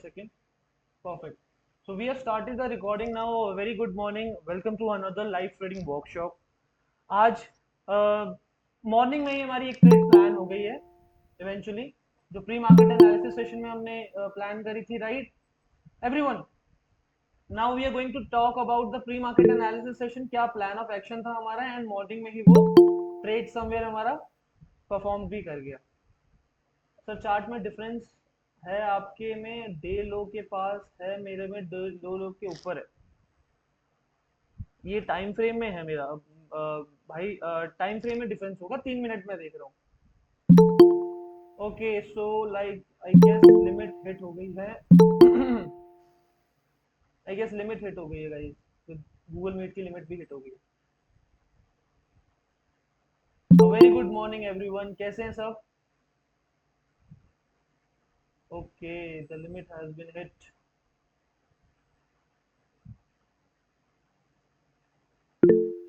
second. Perfect. So we have started the recording now. A very good morning. Welcome to another live trading workshop. आज morning में ही हमारी एक trade plan हो गई है eventually, जो प्री मार्केट एनालिसिस सेशन में हमने प्लान करी थी, right everyone? Now we are going to talk about the pre market analysis session. क्या प्लान ऑफ एक्शन था हमारा, एंड मॉर्निंग में ही वो ट्रेड समवेयर हमारा परफॉर्म भी कर गया. सर चार्ट में डिफरेंस है, आपके में डे लो के पास है, मेरे में दो लो के ऊपर है. ये टाइम फ्रेम में है मेरा. भाई टाइम फ्रेम में डिफरेंस होगा, 3 मिनट में देख रहा हूँ. Okay so like I guess limit hit हो गई है. आई गेस लिमिट हिट हो गई है गाइस. गूगल मीट की लिमिट भी हिट हो गई है. वेरी गुड मॉर्निंग एवरीवन, कैसे हैं सब? Okay the limit has been hit.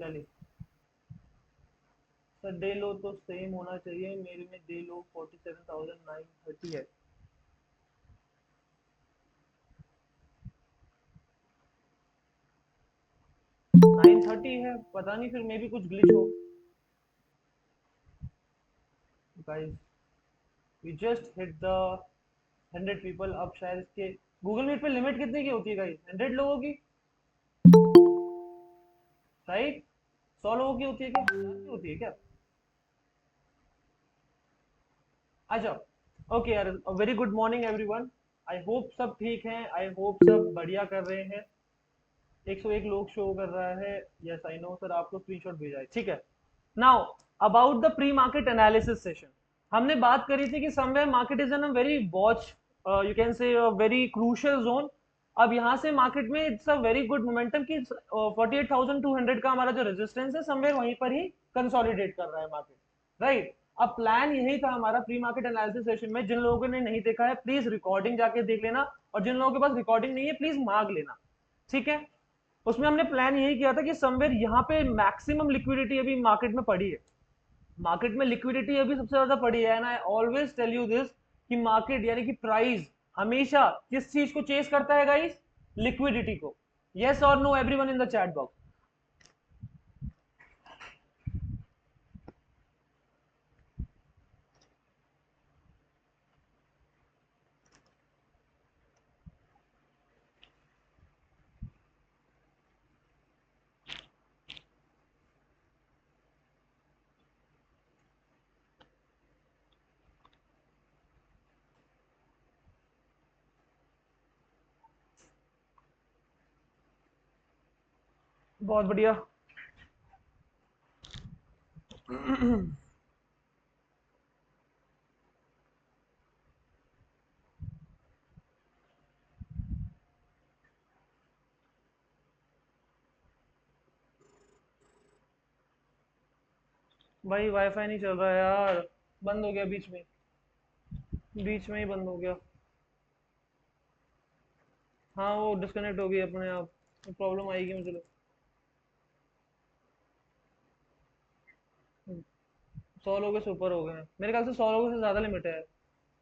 चलिए सर, डे लो तो सेम होना चाहिए. मेरे में डे लो 47,930 है. 930 है, पता नहीं, फिर मे भी कुछ ग्लिच हो. Guys we just hit the 100 people. अब शायद इसके गूगल मीट पे लिमिट कितने की होती है गाइस? 100 लोगों की, राइट? 100 लोगों की होती है क्या? 1000 की होती है क्या? आ जाओ. ओके यार, very good morning everyone. I hope सब ठीक हैं, आई होप सब बढ़िया कर रहे हैं. 101 लोग शो कर रहा है. यस आई नो सर, आपको स्क्रीनशॉट भेजा है, ठीक है. Now about the pre market analysis session, हमने बात करी थी कि somewhere market is in a very watch, you can से वेरी क्रूशियल जोन. अब यहाँ से मार्केट में it's a very good momentum कि 48,200 का हमारा जो रेजिस्टेंस है, समवेयर वहीं पर ही कंसोलिडेट कर रहा है मार्केट, राइट? अब प्लान यही था हमारा प्री मार्केट एनालिसिस सेशन में. जिन लोगों ने नहीं देखा है प्लीज रिकॉर्डिंग जाके देख लेना, और जिन लोगों के पास रिकॉर्डिंग नहीं है प्लीज मांग लेना, ठीक है? उसमें हमने प्लान यही किया था कि समवेयर यहाँ पे मैक्सिमम लिक्विडिटी अभी मार्केट में पड़ी है. मार्केट में लिक्विडिटी अभी सबसे ज्यादा पड़ी है, and I always tell you this कि मार्केट यानी कि प्राइस हमेशा किस चीज को चेस करता है गाइस? लिक्विडिटी को. यस और no everyone in the chat box? बहुत बढ़िया. भाई वाईफाई नहीं चल रहा है यार, बंद हो गया बीच में, बीच में ही बंद हो गया. हाँ वो डिस्कनेक्ट हो गई अपने आप. प्रॉब्लम आएगी मुझे. 100 लोगों से ऊपर हो गए हैं मेरे ख्याल से, 100 लोगों से ज्यादा लिमिट है.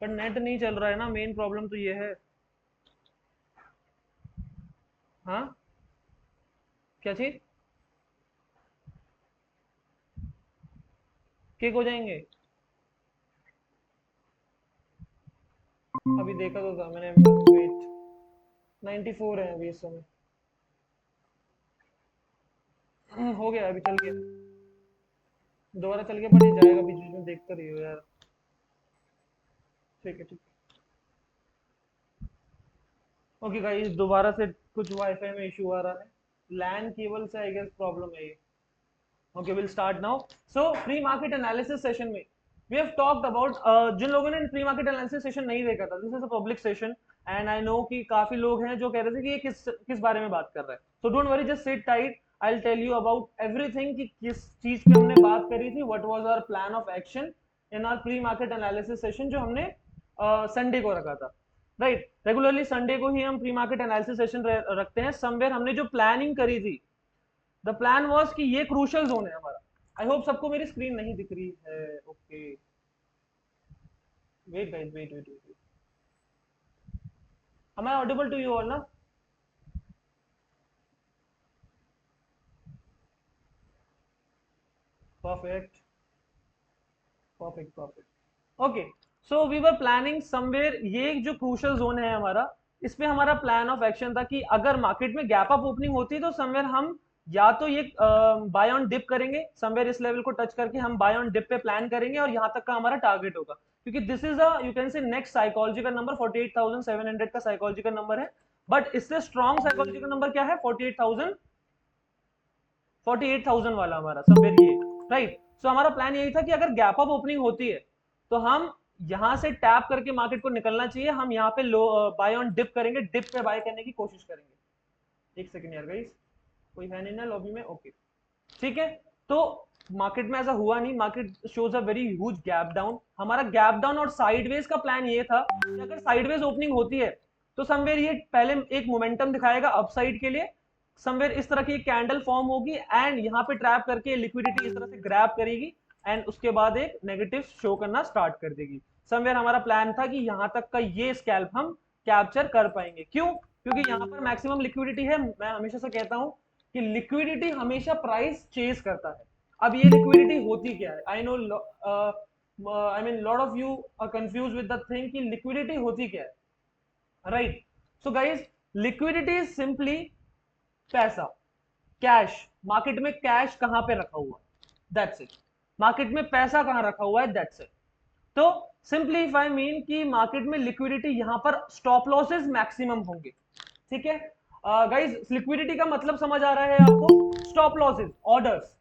पर नेट नहीं चल रहा है ना, मेन प्रॉब्लम तो ये है. हाँ, क्या चीज? किक हो जाएंगे? अभी देखा तो था मैंने, वेट. 94 है अभी इस समय. हो गया, अभी चल गया. दोबारा चल के, पर ये जाएगा बीच बीच में, देखता रहियो यार. ठीक है, ठीक है. ओके गाइस, दोबारा से कुछ वाईफाई में इशू आ रहा है. लैन केबल से आई गेस प्रॉब्लम है ये. Okay will start now. So pre market analysis session में वी हैव टॉक्ड अबाउट, जिन लोगों ने प्री मार्केट एनालिसिस सेशन नहीं देखा था, this is a public session, and I know कि काफी लोग हैं जो कह रहे थे कि ये किस किस बारे में बात कर रहा है. So don't worry, just sit tight. I will tell you about everything कि किस चीज पे हमने बात करी थी, what was our plan of action in our pre market analysis session जो हमने संडे को रखा था, राइट? रेगुलरली संडे को ही हम प्री मार्केट एनालिसिस सेशन रखते हैं. समवेयर हमने जो प्लानिंग करी थी, द प्लान वॉज कि ये क्रूशल जोन है हमारा. आई होप सबको मेरी स्क्रीन नहीं दिख रही है. Okay wait guys, wait wait wait. Am I audible to you all ना? Perfect, perfect, perfect. Okay, so we were planning somewhere, ये जो क्रूशल जोन है हमारा, इस पे हमारा प्लान ऑफ एक्शन था कि अगर मार्केट में गैप अप ओपनिंग होती है तो समवेयर हम या तो ये बाय ऑन डिप करेंगे, समवेयर इस लेवल को टच करके हम बाय ऑन डिप पे प्लान करेंगे और यहाँ तक का हमारा टारगेट होगा, क्योंकि this is a you can से नेक्स्ट साइकोलॉजिकल नंबर 48,700 का साइकोलॉजिकल नंबर है, बट इससे स्ट्रॉन्ग साइकोलॉजिकल नंबर क्या है? 48,000 वाला हमारा समवेयर ये, राइट। सो हमारा प्लान यही था कि अगर गैप अप ओपनिंग होती है तो हम यहां से टैप करके मार्केट को निकलना चाहिए, हम यहाँ पे लो बाय ऑन डिप करेंगे, डिप पे बाय करने की कोशिश करेंगे। एक सेकंड यार गाइस, कोई है नहीं ना लॉबी में? ओके, ठीक है। तो मार्केट में ऐसा हुआ नहीं, market shows a very huge gap down. हमारा गैप डाउन और साइडवेज का प्लान ये था कि अगर साइडवेज ओपनिंग होती है तो समवेयर ये पहले एक मोमेंटम दिखाएगा अपसाइड के लिए, समवेयर इस तरह की एक कैंडल फॉर्म होगी एंड यहाँ पे ट्रैप करके लिक्विडिटी इस तरह से ग्रैब करेगी एंड उसके बाद एक नेगेटिव शो करना स्टार्ट कर देगी। समवेयर हमारा प्लान था कि यहाँ तक का ये स्कैल्प हम कैप्चर कर पाएंगे। क्यों? क्योंकि यहाँ पर मैक्सिमम लिक्विडिटी है। मैं हमेशा से कहता हूँ कि लिक्विडिटी हमेशा प्राइस चेज करता है। अब ये लिक्विडिटी होती क्या है? I know, I mean lot of you are confuse with the thing कि लिक्विडिटी होती क्या है, right. So guys, liquidity is simply पैसा, कैश। मार्केट में कैश कहां पे रखा हुआ है, दैट्स इट। मार्केट में पैसा कहां रखा हुआ है, दैट्स इट। तो सिंपली इफ आई मीन कि मार्केट में लिक्विडिटी यहां पर स्टॉप लॉसेस मैक्सिमम होंगे, ठीक है। गाइज, लिक्विडिटी का मतलब समझ आ रहा है आपको? स्टॉप लॉसेस, ऑर्डर्स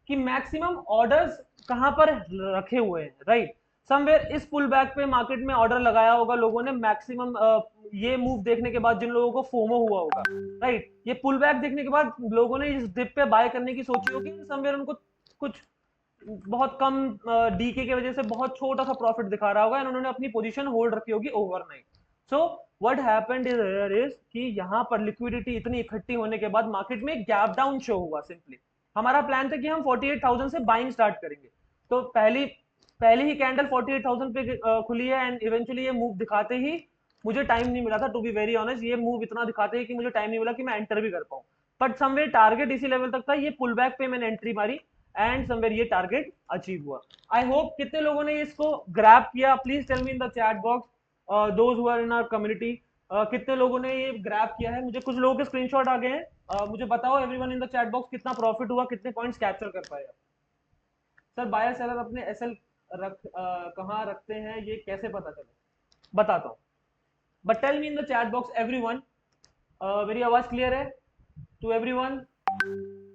कि मैक्सिमम ऑर्डर्स कहां पर रखे हुए हैं, राइट। समवेयर इस पुल बैक पे मार्केट में ऑर्डर लगाया होगा लोगों ने मैक्सिमम, ये मूव देखने के बाद जिन लोगों को फोमो हुआ होगा, राइट, ये पुल बैक देखने के बाद लोगों ने इस डिप पे बाय करने की सोची होगी, समवेयर उनको कुछ बहुत कम डीके की वजह से बहुत छोटा सा प्रॉफिट दिखा रहा होगा एंड उन्होंने अपनी पोजीशन होल्ड रखी होगी overnight. So what happened is here is कि यहाँ पर लिक्विडिटी इतनी इकट्ठी होने के बाद मार्केट में गैप डाउन शो हुआ। सिंपली हमारा प्लान था कि हम 48,000 से बाइंग स्टार्ट करेंगे, तो पहली पहली ही कैंडल 48,000 पे खुली है एंड इवेंचुअली ये मूव दिखाते ही मुझे टाइम नहीं मिला था, टू बी वेरी ऑनेस्ट। ये मूव इतना दिखाते ही कि मुझे टाइम नहीं मिला कि मैं एंटर भी कर पाऊं, बट समवेयर टारगेट इसी लेवल तक था। ये पुल बैक पे मैंने एंट्री मारी एंड समवेयर ये टारगेट अचीव हुआ। आई होप कितने लोगों ने इसको ग्रैब किया, please tell me in the chat box, those who are in our community, कितने लोगों ने ये ग्रैब किया है? मुझे कुछ लोगों के स्क्रीनशॉट आ गए हैं, मुझे बताओ everyone in the chat box कितना प्रॉफिट हुआ, कितने पॉइंट्स कैप्चर कर पाए आप? सर बायर सेलर अपने एसएल कहाँ रखते हैं ये कैसे पता चले? बताता हूँ, but tell me in the chat box everyone, मेरी आवाज क्लियर है to everyone?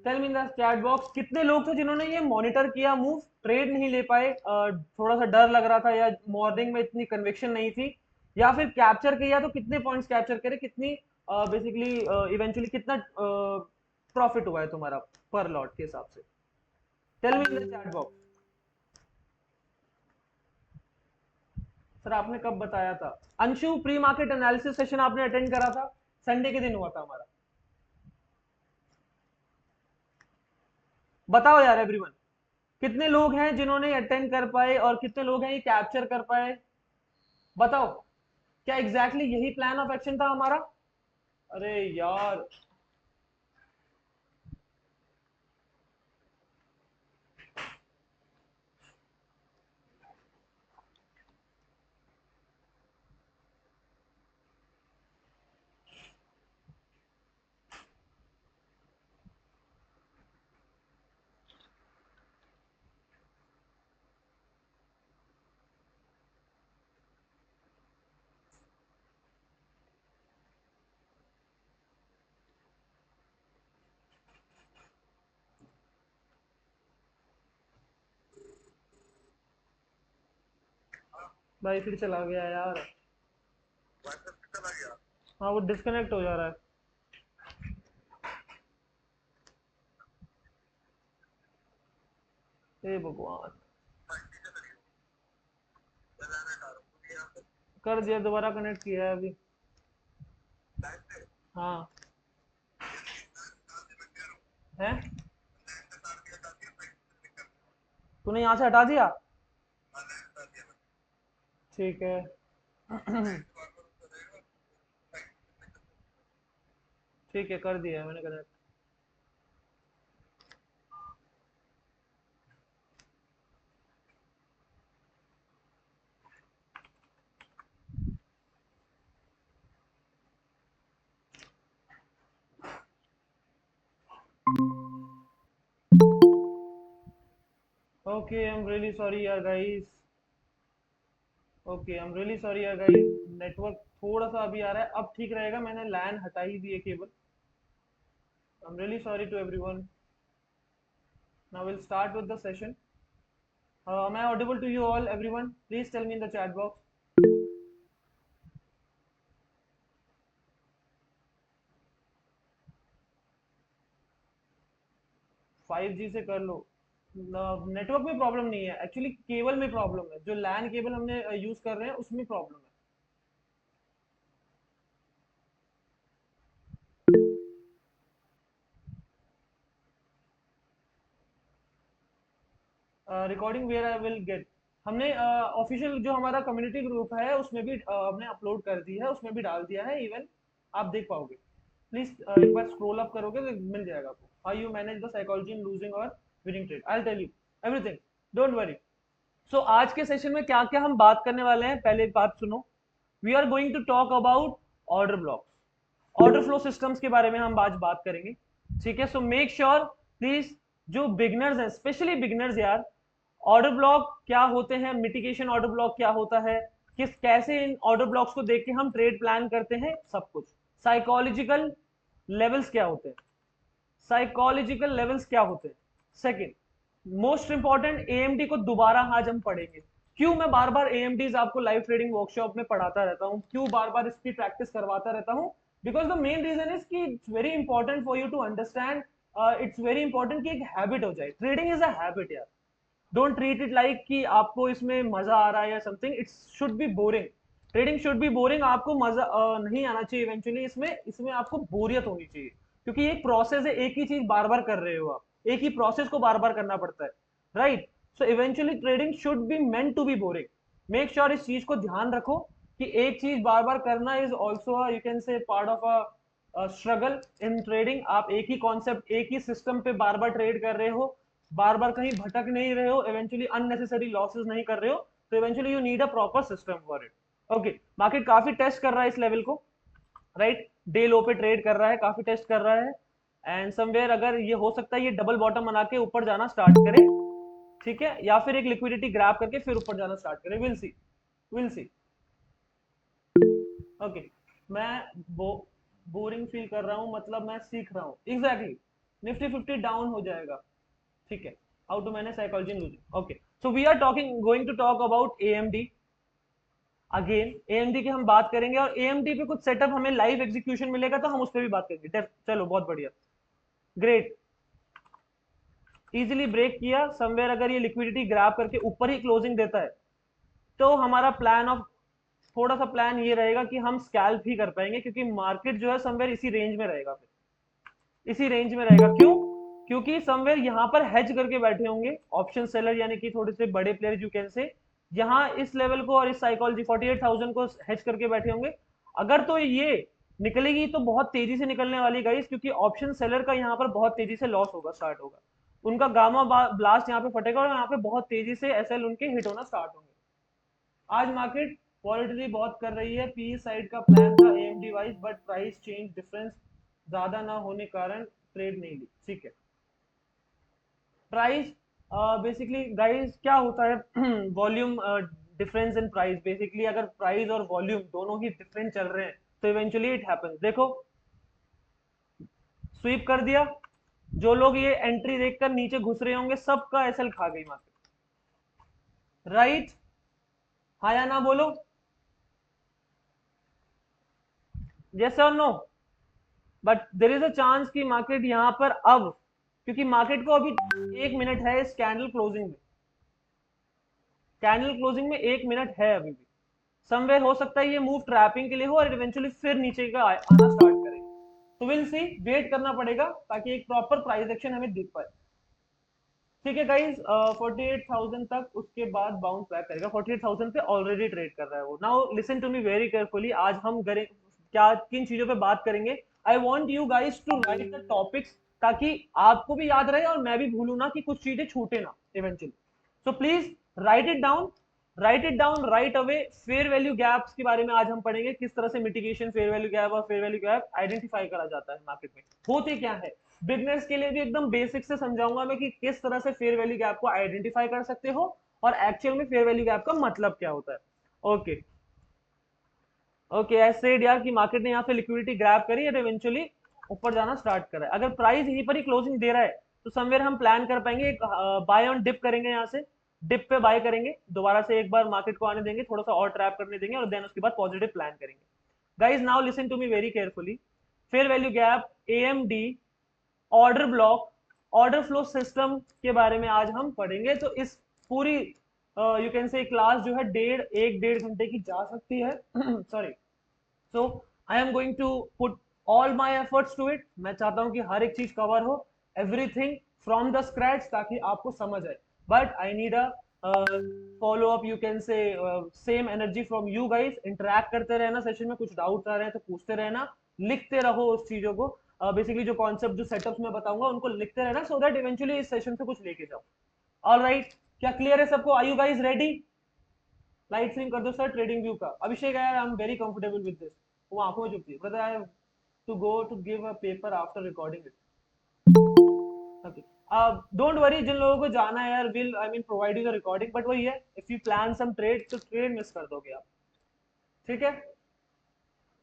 Tell me in the chat box कितने लोग थे जिन्होंने ये मॉनिटर किया मूव, ट्रेड नहीं ले पाए, थोड़ा सा डर लग रहा था या मॉर्निंग में इतनी कन्विक्शन नहीं थी, या फिर कैप्चर किया तो कितने पॉइंट्स कैप्चर करे, कितनी बेसिकली इवेंचुअली कितना प्रॉफिट हुआ है तुम्हारा पर लॉट के हिसाब से? Tell me in the chat box. Sir आपने कब बताया था? Anshu, pre market analysis session आपने अटेंड करा था? संडे के दिन हुआ था हमारा। बताओ यार एवरीवन, कितने लोग हैं जिन्होंने अटेंड कर पाए और कितने लोग हैं ये कैप्चर कर पाए? बताओ, क्या एग्जैक्टली exactly यही प्लान ऑफ एक्शन था हमारा? अरे यार, भाई फिर चला गया यार। हाँ वो डिस्कनेक्ट हो जा रहा है। हे भगवान, कर दिया, दोबारा कनेक्ट किया है अभी। हाँ है, तूने यहाँ से हटा दिया? ठीक है। ठीक है, कर दिया है मैंने connect. Okay, I am really sorry यार guys. Okay, I am really sorry यार गाइस, नेटवर्क थोड़ा सा अभी आ रहा है, अब ठीक रहेगा, मैंने लैन हटा ही दी है cable. I am really sorry to everyone. Now will start with the session. Am I audible to you all, everyone? Please tell me in the chat box. 5G से कर लो। नेटवर्क में प्रॉब्लम नहीं है, एक्चुअली केबल में problem है, जो LAN cable हमने use कर रहे हैं उसमें प्रॉब्लम है। Recording where I will get, हमने ऑफिशियल जो हमारा कम्युनिटी ग्रुप है उसमें भी हमने अपलोड कर दी है, उसमें भी डाल दिया है इवन, आप देख पाओगे। प्लीज एक बार स्क्रॉल अप करोगे तो मिल जाएगा आपको। How you manage the psychology in losing और winning trade, I will tell you everything, don't worry. So आज के सेशन में क्या क्या हम बात करने वाले हैं, पहले एक बात सुनो। We are going to talk about order blocks, order flow systems के बारे में हम आज बात करेंगे। ठीक है, सो मेक श्योर प्लीज, जो बिगनर्स हैं, स्पेशली बिगनर्स यार, ऑर्डर ब्लॉक क्या होते हैं, मिटिगेशन ऑर्डर ब्लॉक क्या होता है, किस कैसे इन ऑर्डर ब्लॉक्स को देख के हम ट्रेड प्लान करते हैं, सब कुछ। साइकोलॉजिकल लेवल्स क्या होते हैं, साइकोलॉजिकल लेवल्स क्या होते हैं। सेकंड, मोस्ट इंपॉर्टेंट, एएमडी को दोबारा आज हम पढ़ेंगे। क्यों मैं बार बार एएमडीज आपको लाइव ट्रेडिंग वर्कशॉप में पढ़ाता रहता हूं, क्यों बार बार इसकी प्रैक्टिस करवाता रहता हूं? Because the main reason is कि it's very important for you to understand, it's very important कि एक हैबिट हो जाए। ट्रेडिंग इज अ हैबिट यार, डोंट ट्रीट इट लाइक कि आपको इसमें मजा आ रहा है या something, it's should be boring. Trading should be boring, आपको मजा नहीं आना चाहिए इवेंचुअली, इसमें इसमें आपको बोरियत होनी चाहिए, क्योंकि एक प्रोसेस है, एक ही चीज बार बार कर रहे हो आप, एक ही प्रोसेस को बार बार करना पड़ता है, right? So eventually trading should be meant to be boring. Make sure इस चीज को ध्यान रखो कि एक चीज बार बार करना इज ऑल्सो यू कैन से part of a struggle in trading. आप एक ही कॉन्सेप्ट, एक ही सिस्टम पे बार बार ट्रेड कर रहे हो, बार बार कहीं भटक नहीं रहे हो, इवेंचुअली अननेसेसरी लॉसेस नहीं कर रहे हो, तो eventually you need a proper system for it. Okay, market काफी टेस्ट कर रहा है इस लेवल को, राइट? डे लो पे ट्रेड कर रहा है, काफी टेस्ट कर रहा है, एंड समवेयर अगर ये हो सकता है ये डबल बॉटम बना के ऊपर जाना स्टार्ट करे, ठीक है, या फिर एक लिक्विडिटी ग्रैब करके फिर ऊपर जाना स्टार्ट करे, will see, will see. Okay, मैं बोरिंग फील कर रहा हूँ, मतलब मैं सीख रहा हूँ, एग्जैक्टली। निफ्टी 50 डाउन हो जाएगा, ठीक है। How to manage psychology in losing, okay. So we are talking, going to talk about AMD. Again AMD की हम बात करेंगे, और एएमडी पे कुछ सेटअप हमें लाइव एग्जीक्यूशन मिलेगा तो हम उस पर भी बात करेंगे। चलो, बहुत बढ़िया, ग्रेट। इजीली ब्रेक किया समवेयर, अगर ये लिक्विडिटी ग्रैब करके ऊपर ही क्लोजिंग देता है तो हमारा प्लान ऑफ, थोड़ा सा प्लान ये रहेगा कि हम स्कैल्प ही कर पाएंगे, क्योंकि मार्केट जो है समवेयर इसी रेंज में रहेगा, फिर इसी रेंज में रहेगा। क्यों? क्योंकि समवेयर यहाँ पर हेज करके बैठे होंगे ऑप्शन सेलर, यानी कि थोड़े से बड़े प्लेयर यू कैन से, यहाँ इस लेवल को और इस साइकोलॉजी 48,000 को हेज करके बैठे होंगे। अगर तो ये निकलेगी तो बहुत तेजी से निकलने वाली गाइस, क्योंकि ऑप्शन सेलर का यहाँ पर बहुत तेजी से लॉस होगा, स्टार्ट होगा, उनका गामा ब्लास्ट यहाँ पे फटेगा और यहाँ पे बहुत तेजी से एसएल उनके हिट होना स्टार्ट होंगे। आज मार्केट वॉलेटिलिटी बहुत कर रही है, पी साइड का प्लान था AMD wise, but price change difference ज्यादा ना होने कारण ट्रेड नहीं ली, ठीक है। प्राइस बेसिकली गाइस क्या होता है, volume difference in price, basically अगर प्राइस और वॉल्यूम दोनों ही डिफरेंट चल रहे हैं तो इवेंचुअली इट हैपेंस। देखो, स्वीप कर दिया, जो लोग ये एंट्री देखकर नीचे घुस रहे होंगे सबका एसएल खा गई मार्केट, राइट? हाँ या ना बोलो, यस और no? But there is a chance कि मार्केट यहाँ पर अब, क्योंकि मार्केट को अभी 1 मिनट है इस कैंडल क्लोजिंग में, कैंडल क्लोजिंग में 1 मिनट है अभी भी, समवेयर हो सकता है ये मूव ट्रैपिंग के लिए हो और इवेंचुअली फिर नीचे का आना स्टार्ट करे, तो विल सी, वेट करना पड़ेगा ताकि एक प्रॉपर प्राइस एक्शन हमें दिख पाए, ठीक है गाइज। 48,000 तक उसके बाद बाउंस बैक करेगा, 48,000 पे ऑलरेडी ट्रेड कर रहा है वो। Now listen to me very carefully, आज हम क्या किन चीजों पे बात करेंगे, I want you guys to write the topics, ताकि आपको भी याद रहे और मैं भी भूलू ना कि कुछ चीजें छूटे ना eventually. So please right it down, right it down right away. Fair value gaps के बारे में आज हम पढ़ेंगे, किस तरह से मिटिगेशन फेयर वैल्यू गैप और फेयर वैल्यू गैप आइडेंटिफाई करा जाता है मार्केट में, होते क्या है। बिजनेस के लिए भी एकदम बेसिक से समझाऊंगा मैं कि किस तरह से फेयर वैल्यू गैप को आइडेंटिफाई कर सकते हो और एक्चुअल में फेयर वैल्यू गैप का मतलब क्या होता है। ओके ओके, ऐसे यार कि मार्केट ने यहाँ पे लिक्विडिटी ग्रैब करी और इवेंचुअली ऊपर जाना स्टार्ट करा है। अगर प्राइस यहीं पर ही क्लोजिंग दे रहा है तो समवेयर हम प्लान कर पाएंगे, एक बाय ऑन डिप करेंगे, यहाँ से डिप पे बाय करेंगे, दोबारा से एक बार मार्केट को आने देंगे, थोड़ा सा और ट्रैप करने देंगे और देन उसके बाद पॉजिटिव प्लान करेंगे। Guys now listen to me very carefully. Fair value gap, AMD, order block, order flow system के बारे में आज हम पढ़ेंगे। तो इस पूरी यू कैन से क्लास जो है एक डेढ़ घंटे की जा सकती है sorry. So I am going to put all my efforts to it. मैं चाहता हूं कि हर एक चीज कवर हो, एवरीथिंग फ्रॉम द स्क्रैच, ताकि आपको समझ आए। But I need a follow up, you can से same energy from you guys. Interact करते रहना, सेशन में कुछ डाउट आ रहे हैं तो पूछते रहना, लिखते रहो उस चीजों को। बेसिकली जो कॉन्सेप्ट जो सेटअप्स में बताऊंगा उनको लिखते रहना, सो दैट इवेंचुअली इस सेशन से कुछ लेके जाओ। ऑल राइट, क्या क्लियर है सबको? Are you guys ready? Light swing कर दो सर ट्रेडिंग व्यू का। अभिषेक यार I am very comfortable with this. वो आंखों में चुपती है, brother I have to go to give a paper after recording it. Okay, don't worry, जिन लोगों को जाना है यार will I mean provide you the recording, but वही है, if you plan some trade तो ट्रेड मिस कर दोगे आप। ठीक है,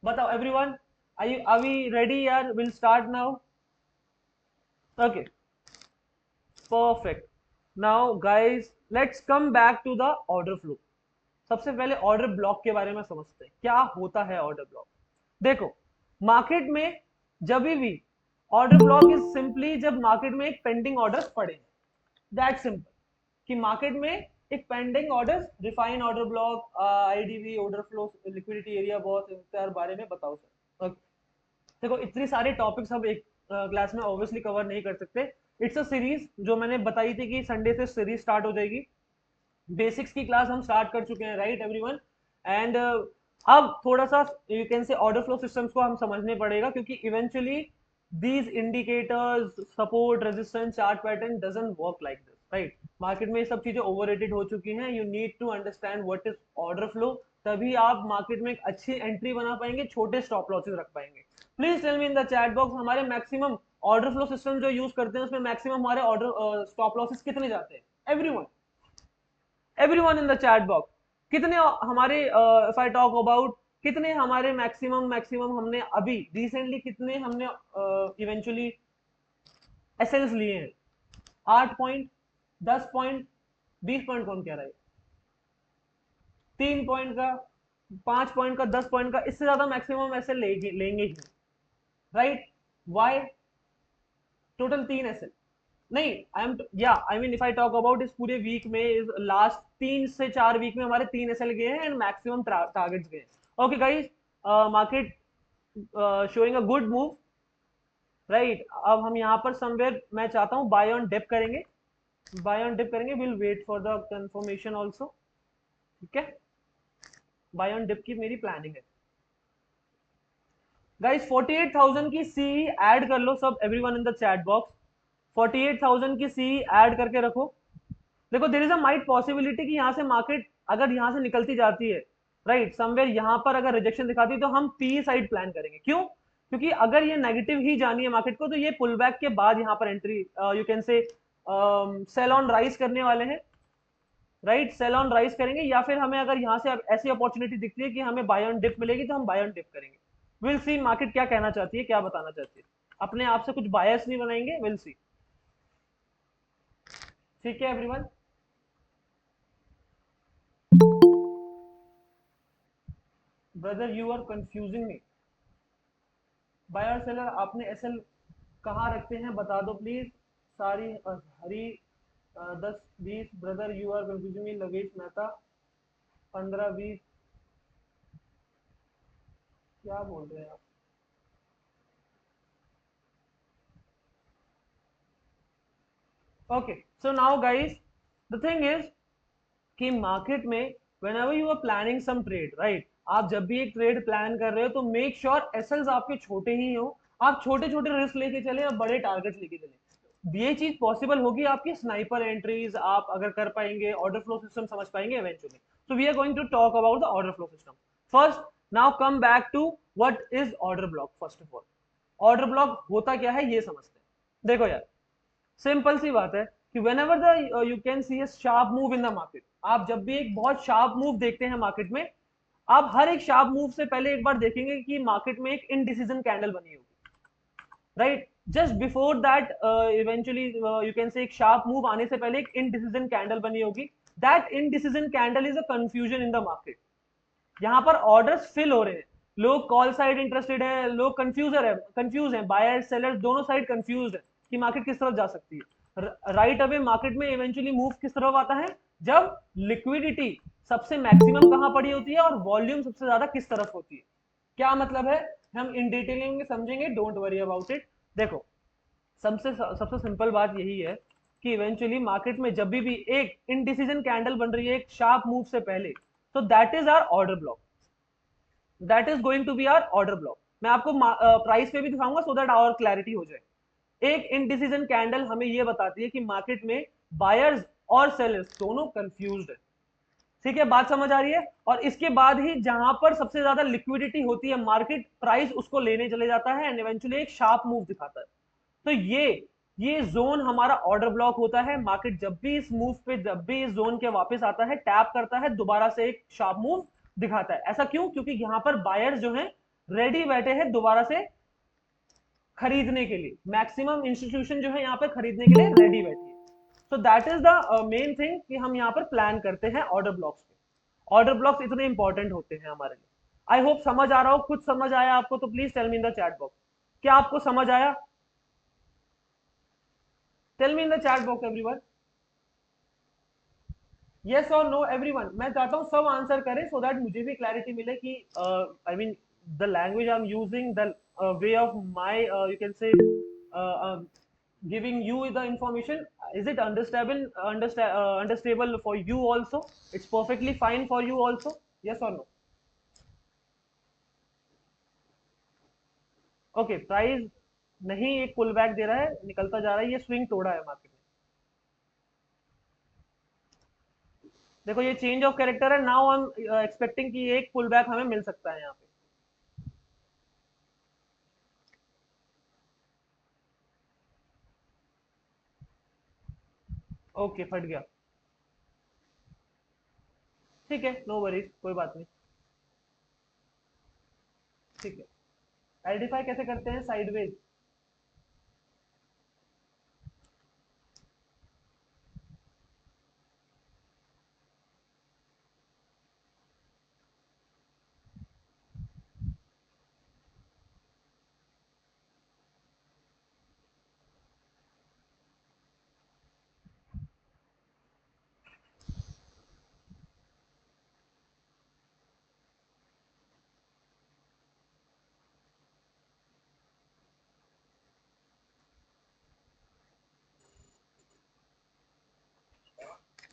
बताओ एवरीवन, आर वी रेडी यार? Will start now. Okay perfect. Now guys let's come back to the order flow. सबसे पहले ऑर्डर ब्लॉक के बारे में समझते हैं, क्या होता है ऑर्डर ब्लॉक। देखो, मार्केट में जब भी ऑर्डर ब्लॉक इज सिंपली जब मार्केट में एक पेंडिंग ऑर्डर पड़े, दैट सिंपल। कि मार्केट में एक pending order, refine order block, IDV, order flow, liquidity area, बहुत इसके बारे में बताओ सर। देखो इतनी सारे टॉपिक्स हम एक क्लास में ऑब्वियसली कवर नहीं कर सकते। इट्स अ सीरीज, जो मैंने बताई थी कि संडे से सीरीज स्टार्ट हो जाएगी। बेसिक्स की क्लास हम स्टार्ट कर चुके हैं, राइट एवरीवन। एंड अब थोड़ा सा you can say order flow systems को हम समझने पड़ेगा, क्योंकि eventually these indicators, support, resistance, chart pattern doesn't work like this, right. Market में ये सब चीजें ओवररेटेड हो चुकी हैं। You need to understand what is order flow, तभी आप मार्केट में एक अच्छी एंट्री बना पाएंगे, छोटे स्टॉप लॉसेस रख पाएंगे। Please tell me in the chat box, हमारे मैक्सिमम ऑर्डर फ्लो सिस्टम जो यूज करते हैं उसमें मैक्सिमम हमारे ऑर्डर स्टॉप लॉसेस कितने जाते हैं? Everyone, everyone in the chat box, कितने हमारे इफ आई टॉक अबाउट कितने हमारे मैक्सिमम हमने अभी रिसेंटली कितने हमने इवेंचुअली एसएल्स लिए हैं? 8 पॉइंट, 10 पॉइंट, 20 पॉइंट, कौन कह रहा है? 3 पॉइंट का, 5 पॉइंट का, 10 पॉइंट का, इससे ज्यादा मैक्सिमम एसएल लेंगे ही, राइट। वाई? टोटल 3 एसएल नहीं, आई एम या I mean if I talk about इस पूरे वीक में, इस लास्ट 3 से 4 वीक में हमारे 3 एसएल गए हैं एंड मैक्सिमम टारगेट्स गए हैं। Okay guys, market showing a good move, right. अब हम यहाँ पर समवेयर मैं चाहता हूँ बाय ऑन डिप करेंगे, बाय ऑन डिप करेंगे, will wait for the confirmation also. ठीक है, बाय ऑन डिप की मेरी प्लानिंग है गाइस। 48,000 की सी ऐड कर लो सब, everyone in the chat box. 48,000 की सी ऐड करके रखो। देखो there is a might possibility कि यहाँ से मार्केट अगर यहाँ से निकलती जाती है, राइट, समवेयर यहाँ पर अगर रिजेक्शन दिखाती है तो हम पी साइड प्लान करेंगे। क्यों? क्योंकि अगर ये नेगेटिव ही जानी है मार्केट को तो ये पुल बैक के बाद यहाँ पर entry, you can say sell on rise करने वाले हैं, राइट। सेल ऑन राइज करेंगे, या फिर हमें अगर यहाँ से ऐसी अपॉर्चुनिटी दिखती है कि हमें बाय ऑन डिप मिलेगी तो हम बाय ऑन डिप करेंगे। विल सी मार्केट क्या कहना चाहती है, क्या बताना चाहती है, अपने आप से कुछ बायस नहीं बनाएंगे, विल सी। ठीक है everyone, brother you are confusing me. Buyer seller आपने एसएल कहाँ रखते हैं बता दो प्लीज। सारी हरी 10-20, brother you are confusing me, Lavesh Mehta 15-20, क्या बोल रहे हैं आप? Okay so now guys the thing is कि मार्केट में whenever you are planning some trade, right, आप जब भी एक ट्रेड प्लान कर रहे हो तो मेक श्योर एसएल्स आपके छोटे ही हो, आप छोटे छोटे रिस्क लेके चले और बड़े टारगेट लेके चले, ये चीज पॉसिबल होगी आपकी स्नाइपर एंट्रीज आप अगर कर पाएंगे, ऑर्डर फ्लो सिस्टम समझ पाएंगे eventually. So we are going to talk about the order flow system first. Now come back to what is order block. First of all order block होता क्या है ये समझते हैं। देखो यार, सिंपल सी बात है कि when ever the you can see A sharp move in the market, आप जब भी एक बहुत शार्प मूव देखते हैं मार्केट में, आप हर एक शार्प मूव से पहले एक बार देखेंगे कि मार्केट में एक इनडिसीजन कैंडल बनी होगी, right. Just before that eventually you can से एक शार्प मूव आने से पहले एक इनडिसीजन कैंडल बनी होगी। That indecision candle is a confusion in the market. यहाँ पर ऑर्डर्स फिल हो रहे हैं, लोग कॉल साइड इंटरेस्टेड है, लोग कंफ्यूज है, बायर्स सेलर्स दोनों साइड कंफ्यूज है कि मार्केट किस तरफ जा सकती है। राइट अवे मार्केट में इवेंचुअली मूव किस तरफ आता है, जब लिक्विडिटी सबसे मैक्सिमम कहां पड़ी होती है और वॉल्यूम सबसे ज्यादा किस तरफ होती है। क्या मतलब है, हम इन डिटेलिंग में समझेंगे, डोंट वरी अबाउट इट। देखो, सबसे सबसे सिंपल बात यही है कि इवेंचुअली मार्केट में जब भी एक इनडिसीजन कैंडल बन रही है एक शार्प मूव से पहले, तो that is our order block, that is going to be our order block. मैं आपको प्राइस पे भी दिखाऊंगा सो दैट और क्लैरिटी हो जाए। एक इनडिसीजन कैंडल हमें यह बताती है कि मार्केट में बायर्स और सेलर्स दोनों कंफ्यूज्ड है। ठीक है, बात समझ आ रही है। और इसके बाद ही जहां पर सबसे ज्यादा लिक्विडिटी होती है, मार्केट प्राइस उसको लेने चले जाता है एंड इवेंचुअली एक शार्प मूव दिखाता है। तो ये जोन हमारा ऑर्डर ब्लॉक होता है। मार्केट जब भी इस मूव पे, जब भी इस जोन के वापस आता है, टैप करता है, दोबारा से एक शार्प मूव दिखाता है। ऐसा क्यों? क्योंकि यहां पर बायर्स जो है रेडी बैठे हैं दोबारा से खरीदने के लिए, मैक्सिमम इंस्टीट्यूशन जो है यहाँ पर खरीदने के लिए रेडी बैठी है। So that is the main thing कि हम यहाँ पर प्लान करते हैं ऑर्डर ब्लॉक्स पे। ऑर्डर ब्लॉक्स इतने इंपॉर्टेंट होते हैं हमारे लिए। आई होप समझ आ रहा हो। कुछ समझ आया आपको तो please tell me in the chat box. क्या आपको समझ आया? Tell me in the chat box everyone, yes और नो एवरीवन। मैं चाहता हूँ सब आंसर करें सो दैट मुझे भी क्लैरिटी मिले कि I mean the language I am using, the way of my you can से giving you the information, is it understandable for you also? It's perfectly fine for you also, yes or no? Okay, price नहीं एक pull back दे रहा है, निकलता जा रहा है, ये स्विंग तोड़ा है मार्केट में। देखो ये चेंज ऑफ कैरेक्टर है, नाउ आई एम एक्सपेक्टिंग कि एक पुल बैक हमें मिल सकता है यहाँ पे। ओके, फट गया। ठीक है, नो वरीज, कोई बात नहीं। ठीक है, आइडेंटिफाई कैसे करते हैं साइडवेज?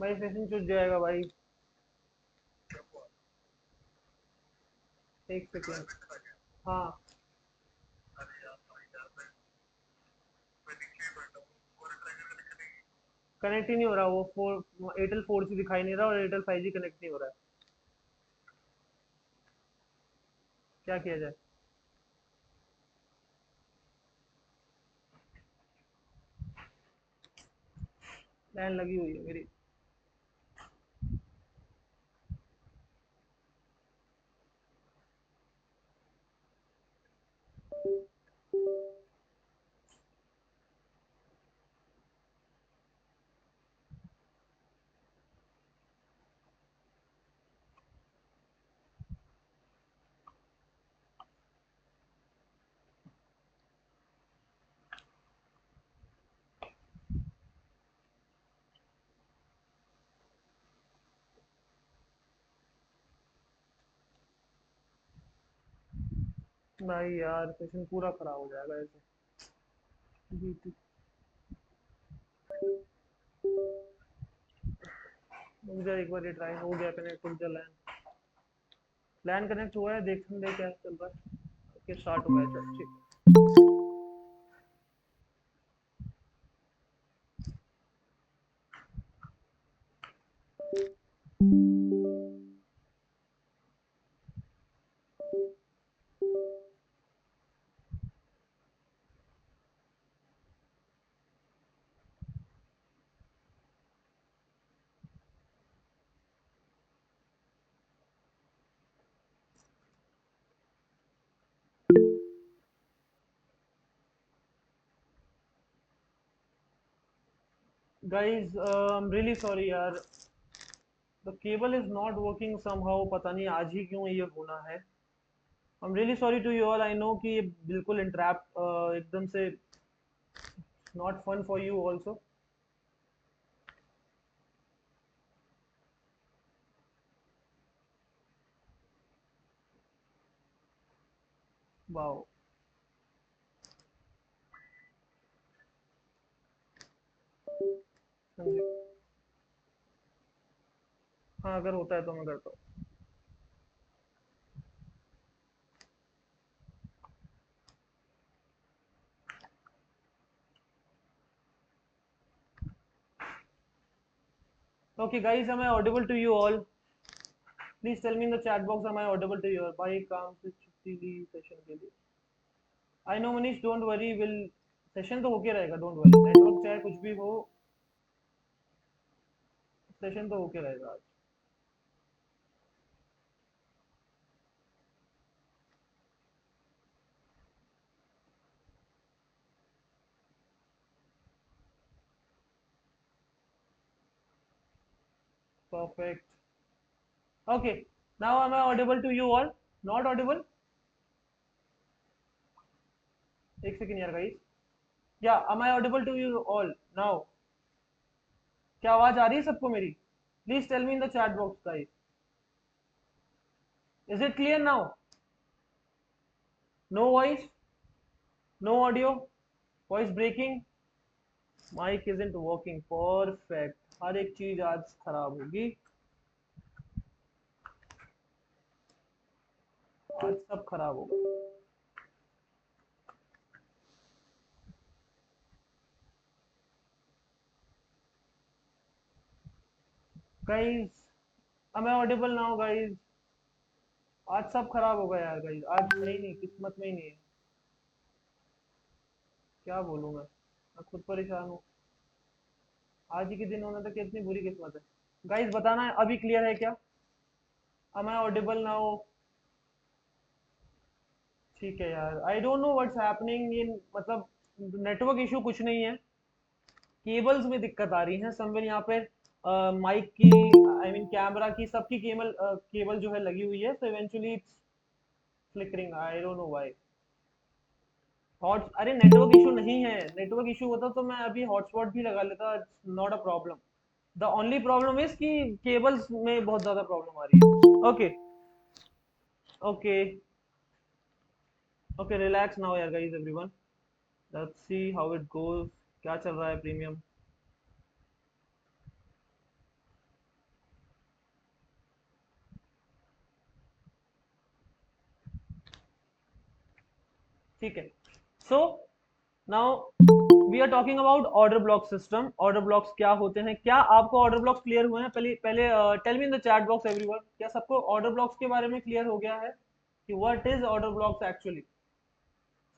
भाई सेशन छूट जाएगा भाई, एक सेकेंड। हाँ, कनेक्ट ही नहीं हो रहा, वो फोर एयरटेल 4G दिखाई नहीं रहा और एयरटेल 5G कनेक्ट नहीं हो रहा है। क्या किया जाए? लाइन लगी हुई है मेरी। भाई यार सेशन पूरा खराब हो जाएगा ऐसे। जी जी। मुझे एक बार ये ट्राई हो गया कनेक्ट, हो गया लैन। लैन कनेक्ट हुआ है, देखते हैं क्या चल रहा है। ओके, स्टार्ट हो गया, चल ठीक है। guys, I'm really sorry यार, the cable is not working somehow, पता नहीं आज ही क्यों ये होना है। I'm really sorry to you all, I know कि ये बिल्कुल इंट्रैप एकदम से not fun for you also। Wow, समझे। हाँ अगर होता है तो मैं करता हूँ। Okay guys, am I audible to you all? Please tell me in the chat box, am I audible to you all? भाई काम से छुट्टी ली सेशन के लिए। I know Manish, don't worry, will session तो होके रहेगा, डोंट वरी, नेटवर्क चाहे कुछ भी हो, सेशन तो होके रहेगा आज। Perfect. Okay. Now am I audible to you all? Not audible? एक सेकंड यार गाइस। या am I audible to you all now? क्या आवाज आ रही है सबको मेरी? Please tell me in the chat box guys. Is it clear now? No voice? No audio? Voice breaking? Mic isn't working. Perfect. हर एक चीज आज खराब होगी। आज सब खराब होगा। Guys, am I audible now guys? आज सब खराब होगा यार गाइस, आज है ही नहीं, किस्मत में ही नहीं है। क्या बोलूं मैं खुद परेशान हूँ। आज ही के दिन होना था कि इतनी बुरी किस्मत है। गाइस बताना है अभी क्लियर है क्या? am I audible now? ठीक है यार, I don't know what's happening, ये मतलब नेटवर्क इशू कुछ नहीं है, केबल्स में दिक्कत आ रही है समवेयर यहाँ पे। माइक की, आई मीन कैमरा की, सबकी केबल जो है लगी हुई है, so eventually it's flickering, I don't know why. Hot अरे नेटवर्क इशू नहीं है, नेटवर्क इशू होता तो मैं अभी हॉटस्पॉट भी लगा लेता, not a problem. The only problem is कि केबल्स में बहुत ज्यादा प्रॉब्लम आ रही है। Okay okay okay, relax now यार guys everyone, let's see how it goes. क्या चल रहा है प्रीमियम? ठीक है, so now we are talking about order block system. Order blocks क्या होते हैं? क्या आपको ऑर्डर ब्लॉक्स क्लियर हुए हैं? पहले पहले tell me in the chat box everyone, क्या सबको ऑर्डर ब्लॉक्स के बारे में क्लियर हो गया है कि what is order blocks actually?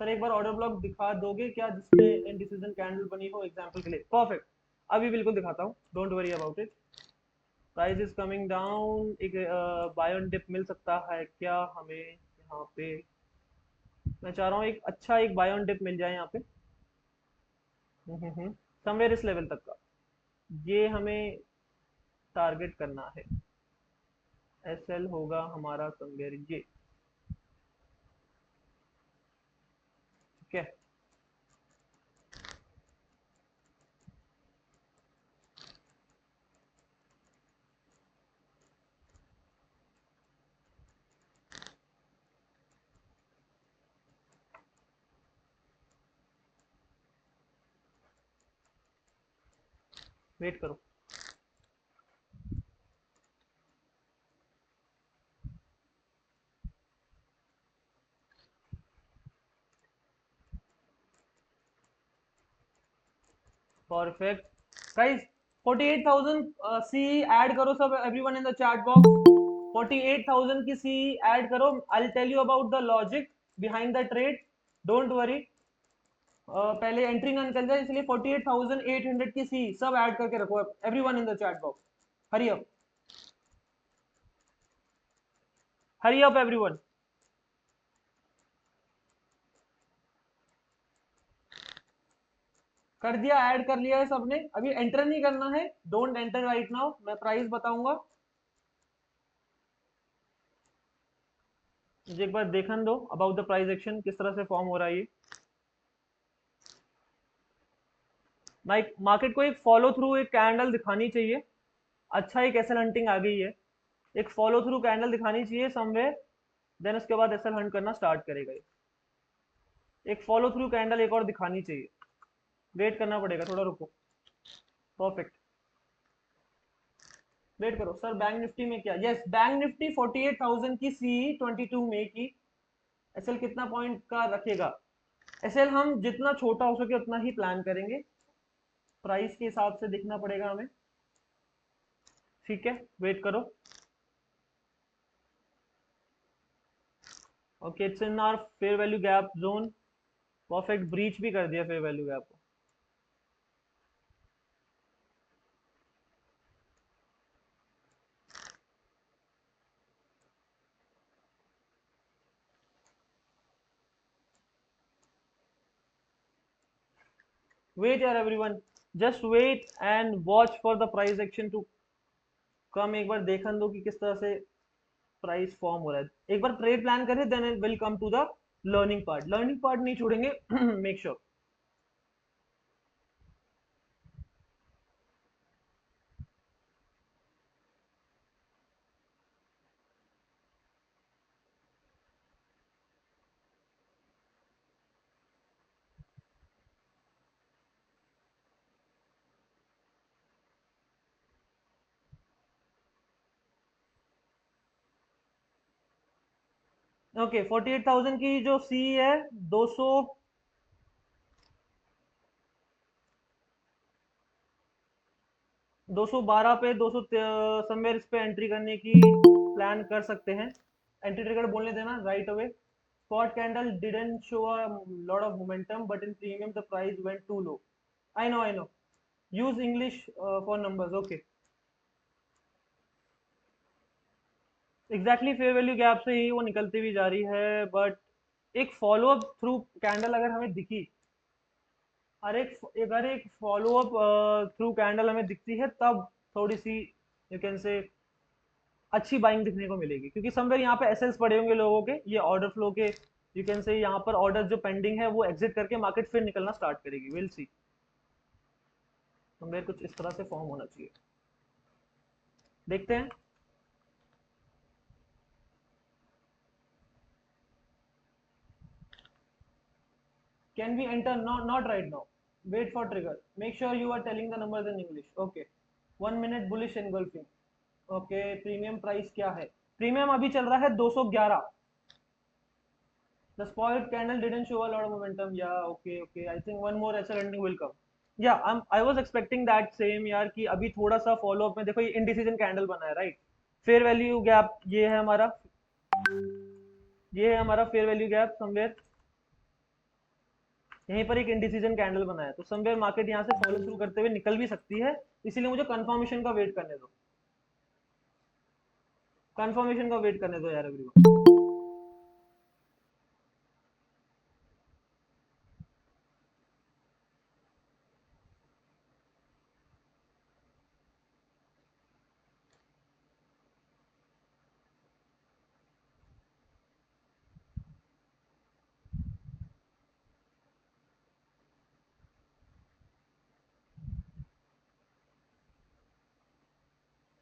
Sir एक बार ऑर्डर ब्लॉक दिखा दोगे क्या जिसमें इंडिसीजन कैंडल बनी हो एग्जांपल के लिए? परफेक्ट, अभी बिल्कुल दिखाता हूँ, don't worry about it. Price is coming down, एक बाय ऑन डिप मिल सकता है क्या हमें यहाँ पे? मैं चाह रहा हूँ एक अच्छा एक बाय ऑन डिप मिल जाए यहाँ पे, समवेयर इस लेवल तक का, ये हमें टारगेट करना है। एस एल होगा हमारा समवेयर ये, ठीक है। वेट करो। परफेक्ट गाइस, 48,000 सी ऐड करो सब, everyone in the chat box. 48,000 की सी ऐड करो, I will tell you about the logic behind the trade, don't worry. पहले एंट्री ना निकल जाए, इसलिए 48,800 की सी सब ऐड करके रखो everyone in the chat box. Hurry up, hurry up everyone. कर दिया, ऐड कर लिया है सबने, अभी एंटर नहीं करना है, डोंट एंटर राइट नाउ, मैं प्राइस बताऊंगा, मुझे एक बार देखने दो अबाउट द प्राइस एक्शन किस तरह से फॉर्म हो रहा है ये। मार्केट को एक फॉलो थ्रू एक कैंडल दिखानी चाहिए, अच्छा एक एसएल हंटिंग आ गई है, एक फॉलो थ्रू कैंडल दिखानी चाहिए समवेयर, देन उसके बाद एसएल हंट करना स्टार्ट करेगा ये। एक फॉलो थ्रू कैंडल एक और दिखानी चाहिए, वेट करना पड़ेगा, थोड़ा रुको। परफेक्ट, वेट करो सर। बैंक निफ्टी में क्या, यस बैंक निफ्टी 48,000 की सी 22 में की, एसएल कितना पॉइंट का रखेगा, एसएल हम जितना छोटा हो सके उतना ही प्लान करेंगे, प्राइस के हिसाब से देखना पड़ेगा हमें, ठीक है, वेट करो। Okay, it's in our fair value gap zone, perfect, breach भी कर दिया फेयर वैल्यू गैप को। वेट यार everyone, just wait and watch for the price action to come, एक बार देखन दो कि किस तरह से प्राइस फॉर्म हो रहा है, एक बार ट्रेड प्लान करें, then will come to the learning part, learning part नहीं छोड़ेंगे, मेक श्योर। ओके, 48,000 की जो सी है, 200, 212 पे 200 समवेयर इस पे एंट्री करने की प्लान कर सकते हैं, एंट्री ट्रिगर बोलने देना right away. Spot candle didn't show a lot of momentum but in premium the price went to low, I know, use English for numbers, okay. Exactly fair value gap से ही वो निकलती हुई जा रही है, बट एक फॉलो अप थ्रू कैंडल अगर हमें दिखी, और अगर एक फॉलो अप थ्रू कैंडल हमें दिखती है, तब थोड़ी सी यू कैन से अच्छी बाइंग दिखने को मिलेगी, क्योंकि समवेयर यहाँ पे एसेल्स पड़े होंगे लोगों के, ये ऑर्डर फ्लो के, यू कैन से यहाँ पर ऑर्डर जो पेंडिंग है वो एग्जिट करके मार्केट फिर निकलना स्टार्ट करेगी, विल सी। समवेयर कुछ इस तरह से फॉर्म होना चाहिए, देखते हैं। Can we enter, not right now, wait for trigger, make sure you are telling the numbers in English, okay. 1 minute bullish engulfing, okay, premium price क्या है, प्रीमियम अभी चल रहा है 211, the spot candle didn't show a lot of momentum, yeah, okay, I think one more ऐसा ending will come, yeah, I was expecting that same यार, कि अभी थोड़ा सा फॉलो अप में देखो, ये इनडिसीजन कैंडल बना है राइट, फेयर वैल्यू गैप ये है हमारा, ये है हमारा फेयर वैल्यू गैप समवेयर, यहीं पर एक इनडिसीजन कैंडल बना है, तो समवेयर मार्केट यहाँ से फॉलो थ्रू करते हुए निकल भी सकती है, इसीलिए मुझे कंफर्मेशन का वेट करने दो, कंफर्मेशन का वेट करने दो यार एवरीवन।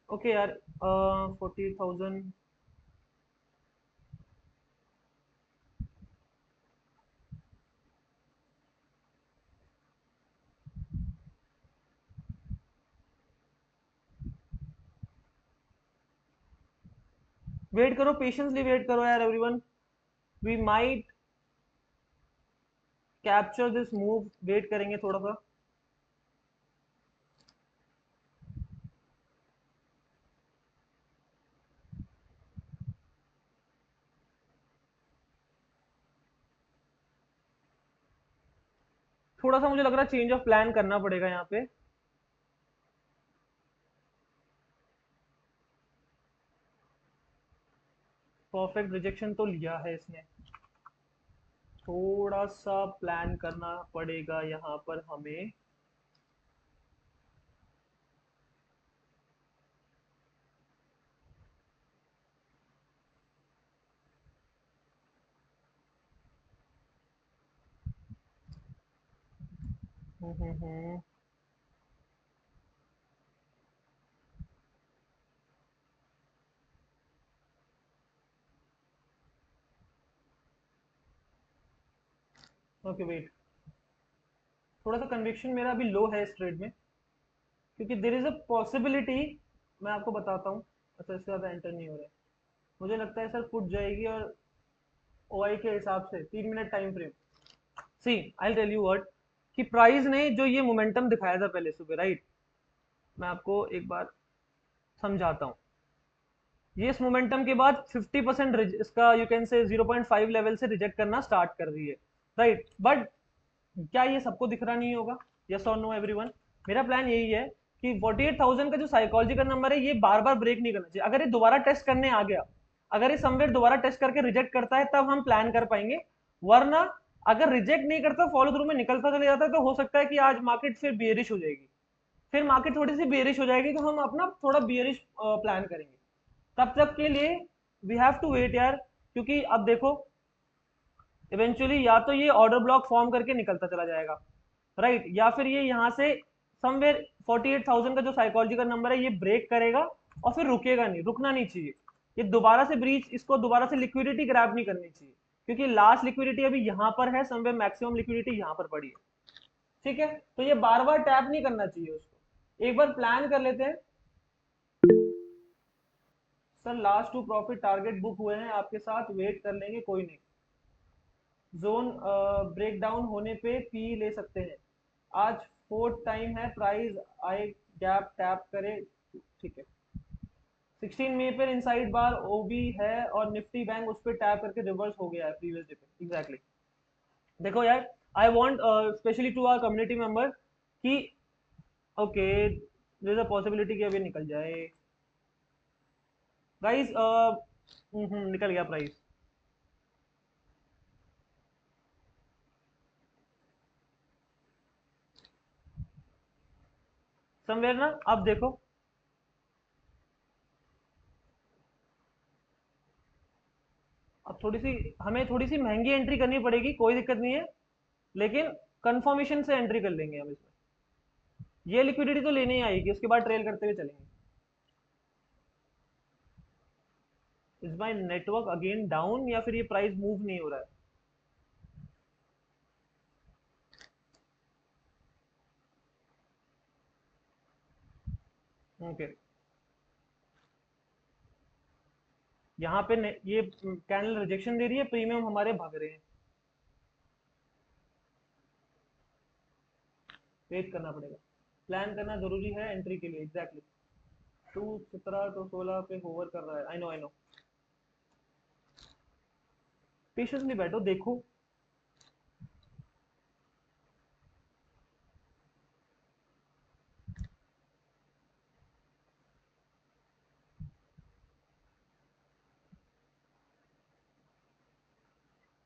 ओके यार, 40,000, वेट करो, पेशेंसली वेट करो यार everyone, we might capture this move, wait करेंगे थोड़ा सा। थोड़ा सा मुझे लग रहा है चेंज ऑफ प्लान करना पड़ेगा यहाँ पे, परफेक्ट रिजेक्शन तो लिया है इसने, थोड़ा सा प्लान करना पड़ेगा यहाँ पर हमें, ओके वेट, थोड़ा सा कन्विक्शन मेरा अभी लो है इस ट्रेड में, क्योंकि देर इज अ पॉसिबिलिटी, मैं आपको बताता हूँ। अच्छा, इससे ज़्यादा एंटर नहीं हो रहा है, मुझे लगता है सर फुट जाएगी, और ओआई के हिसाब से 3 minute time frame. See, I tell you what, कि प्राइस ने जो ये मोमेंटम दिखाया था पहले सुबह, राइट, मैं आपको एक बार समझाता हूँ। ये इस मोमेंटम के बाद 50% इसका यू कैन से 0.5 लेवल से रिजेक्ट करना स्टार्ट कर रही है, राइट। बट क्या ये सबको दिख रहा नहीं होगा? यस और नो एवरीवन? मेरा प्लान यही है कि 48,000 का जो साइकोलॉजिकल नंबर है, ये बार बार ब्रेक नहीं करना चाहिए। अगर ये दोबारा टेस्ट करने आ गया, अगर ये समवेयर दोबारा टेस्ट करके रिजेक्ट करता है, तब हम प्लान कर पाएंगे। वरना अगर रिजेक्ट नहीं करता, फॉलो थ्रू में निकलता चले जाता है, तो हो सकता है कि आज मार्केट फिर बेरिश हो जाएगी। फिर मार्केट थोड़ी सी बेरिश हो जाएगी, तो हम अपना थोड़ा बेरिश प्लान करेंगे। तब तक के लिए वी हैव टू वेट यार, क्योंकि अब देखो, इवेंचुअली या तो ये ऑर्डर ब्लॉक फॉर्म करके निकलता चला जाएगा, राइट, या फिर ये यहाँ से समवेयर 48,000 का जो साइकोलॉजिकल नंबर है, ये ब्रेक करेगा और फिर रुकेगा नहीं, रुकना नहीं चाहिए। ये दोबारा से ब्रीच, इसको दोबारा से लिक्विडिटी ग्रैब नहीं करनी चाहिए, क्योंकि लास्ट लिक्विडिटी अभी यहाँ पर है, समवेयर मैक्सिमम लिक्विडिटी यहाँ पर पड़ी है। ठीक है, तो ये बार बार टैप नहीं करना चाहिए उसको, एक बार प्लान कर लेते हैं। Sir last 2 profit target book हुए हैं आपके साथ, वेट कर लेंगे, कोई नहीं। जोन ब्रेक डाउन होने पे पी ले सकते हैं। आज फोर्थ टाइम है प्राइस आए, गैप टैप करे, ठीक है। 16 मई पर इनसाइड बार ओबी है, और निफ्टी बैंक उस पर टैप करके रिवर्स हो गया है प्रीवियस डे पे, एग्जैक्टली। देखो यार, I want specially to our community member कि okay, there is a possibility कि अभी निकल जाए गाइस। निकल गया प्राइस समवेयर ना। अब देखो, अब थोड़ी सी हमें थोड़ी सी महंगी एंट्री करनी पड़ेगी, कोई दिक्कत नहीं है, लेकिन कंफर्मेशन से एंट्री कर लेंगे हम इसमें। ये लिक्विडिटी तो लेने ही आएगी, उसके बाद ट्रेल करते हुए चलेंगे। Is my network again down, या फिर ये प्राइस मूव नहीं हो रहा है? ओके, यहाँ पे ये कैंडल रिजेक्शन दे रही है, प्रीमियम हमारे भाग रहे हैं, वेट करना पड़ेगा, प्लान करना जरूरी है एंट्री के लिए, एग्जैक्टली। 217 तो 16 पे होवर कर रहा है, I know I no. Patiently बैठो, देखो।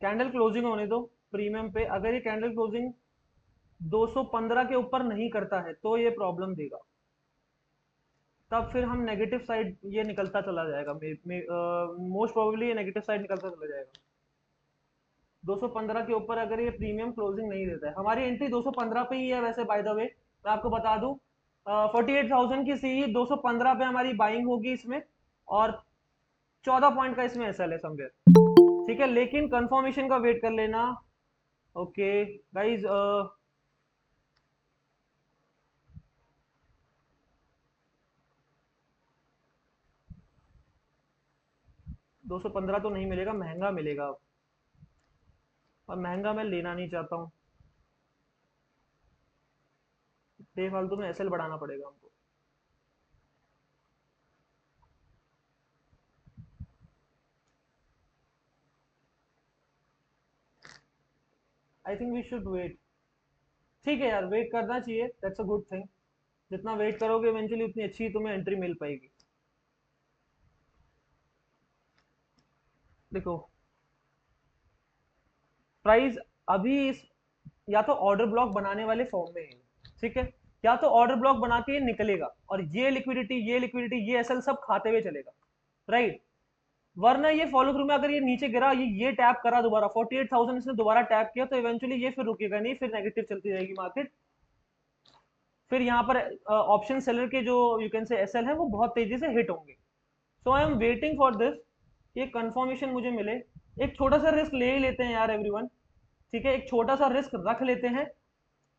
कैंडल क्लोजिंग होने दो प्रीमियम पे, अगर ये कैंडल क्लोजिंग 215 के ऊपर नहीं करता है, तो ये प्रॉब्लम देगा, तब फिर हम नेगेटिव साइड ये निकलता चला जाएगा, मोस्ट प्रोबेबली ये नेगेटिव साइड निकलता चला जाएगा। 215 के ऊपर अगर ये प्रीमियम क्लोजिंग नहीं देता है, हमारी एंट्री 215 पे ही है वैसे, बाय द वे मैं आपको बता दूं। 48,000 की सी 215 पे हमारी बाइंग होगी इसमें, और 14 पॉइंट का इसमें एसएल है समवेयर, ठीक है, लेकिन कंफर्मेशन का वेट कर लेना। ओके गाइज, 215 तो नहीं मिलेगा, महंगा मिलेगा, और महंगा मैं लेना नहीं चाहता हूँ, बेफालतू में एसएल बढ़ाना पड़ेगा हमको। I think we should wait. ठीक है यार, वेट करना चाहिए, दैट्स अ गुड थिंग। जितना वेट करोगे इवेंचुअली उतनी अच्छी तुम्हें एंट्री मिल पाएगी। देखो प्राइस अभी इस, या तो ऑर्डर ब्लॉक बनाने वाले फॉर्म में है, ठीक है, या तो ऑर्डर ब्लॉक बना के ये निकलेगा, और ये एसएल सब खाते हुए चलेगा, राइट। वरना ये फॉलो थ्रू में अगर ये नीचे गिरा, ये टैप करा दोबारा 48,000 इसने दोबारा टैप किया, तो इवेंचुअली ये फिर रुकेगा नहीं, फिर नेगेटिव चलती रहेगी मार्केट। फिर यहाँ पर ऑप्शन सेलर के जो यू कैन से एसएल है वो बहुत तेजी से हिट होंगे। So I am waiting for this, ये कंफर्मेशन मुझे मिले। एक छोटा सा रिस्क ले ही लेते हैं यार एवरीवन, ठीक है, एक छोटा सा रिस्क रख लेते हैं।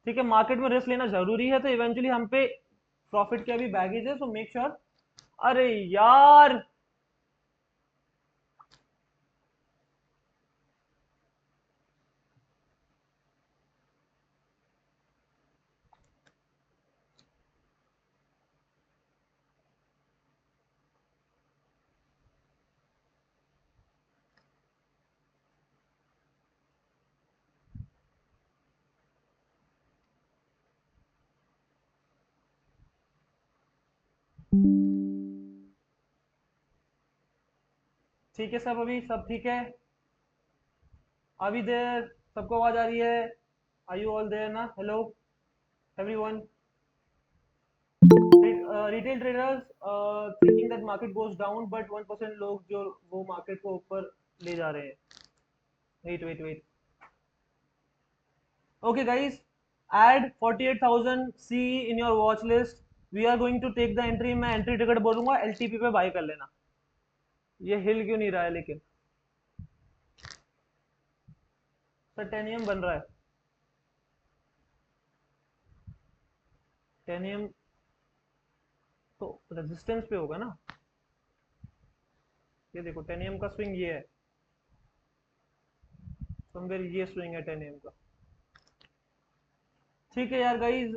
ठीक है, मार्केट में रिस्क लेना जरूरी है, तो इवेंचुअली हम पे प्रॉफिट के अभी बैगेज है, सो मेक श्योर। अरे यार, ठीक है सब, अभी सब ठीक है? अभी देर, सबको आवाज आ रही है? आर यू ऑल देयर ना? Hello everyone. Retail traders thinking that market goes down, but 1% लोग जो वो मार्केट को ऊपर ले जा रहे हैं। Wait wait wait, okay guys, add 48,000 C in your watch list. We are going to take the entry, मैं एंट्री टिकट बोलूंगा, एलटीपी पे बाय कर लेना। ये हिल क्यों नहीं रहा है लेकिन? सर टेनियम बन रहा है, टेनियम तो रेजिस्टेंस पे होगा ना। ये देखो टेनियम का स्विंग ये है, समवेयर ये स्विंग है टेनियम का। ठीक है यार guys,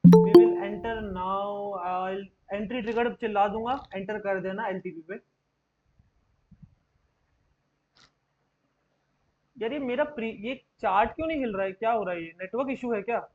we will enter now. Entry trigger चिल्ला दूंगा, एंटर कर देना एलटीपी पे। यार ये मेरा ये चार्ट क्यों नहीं हिल रहा है, क्या हो रहा है? ये नेटवर्क इशू है क्या?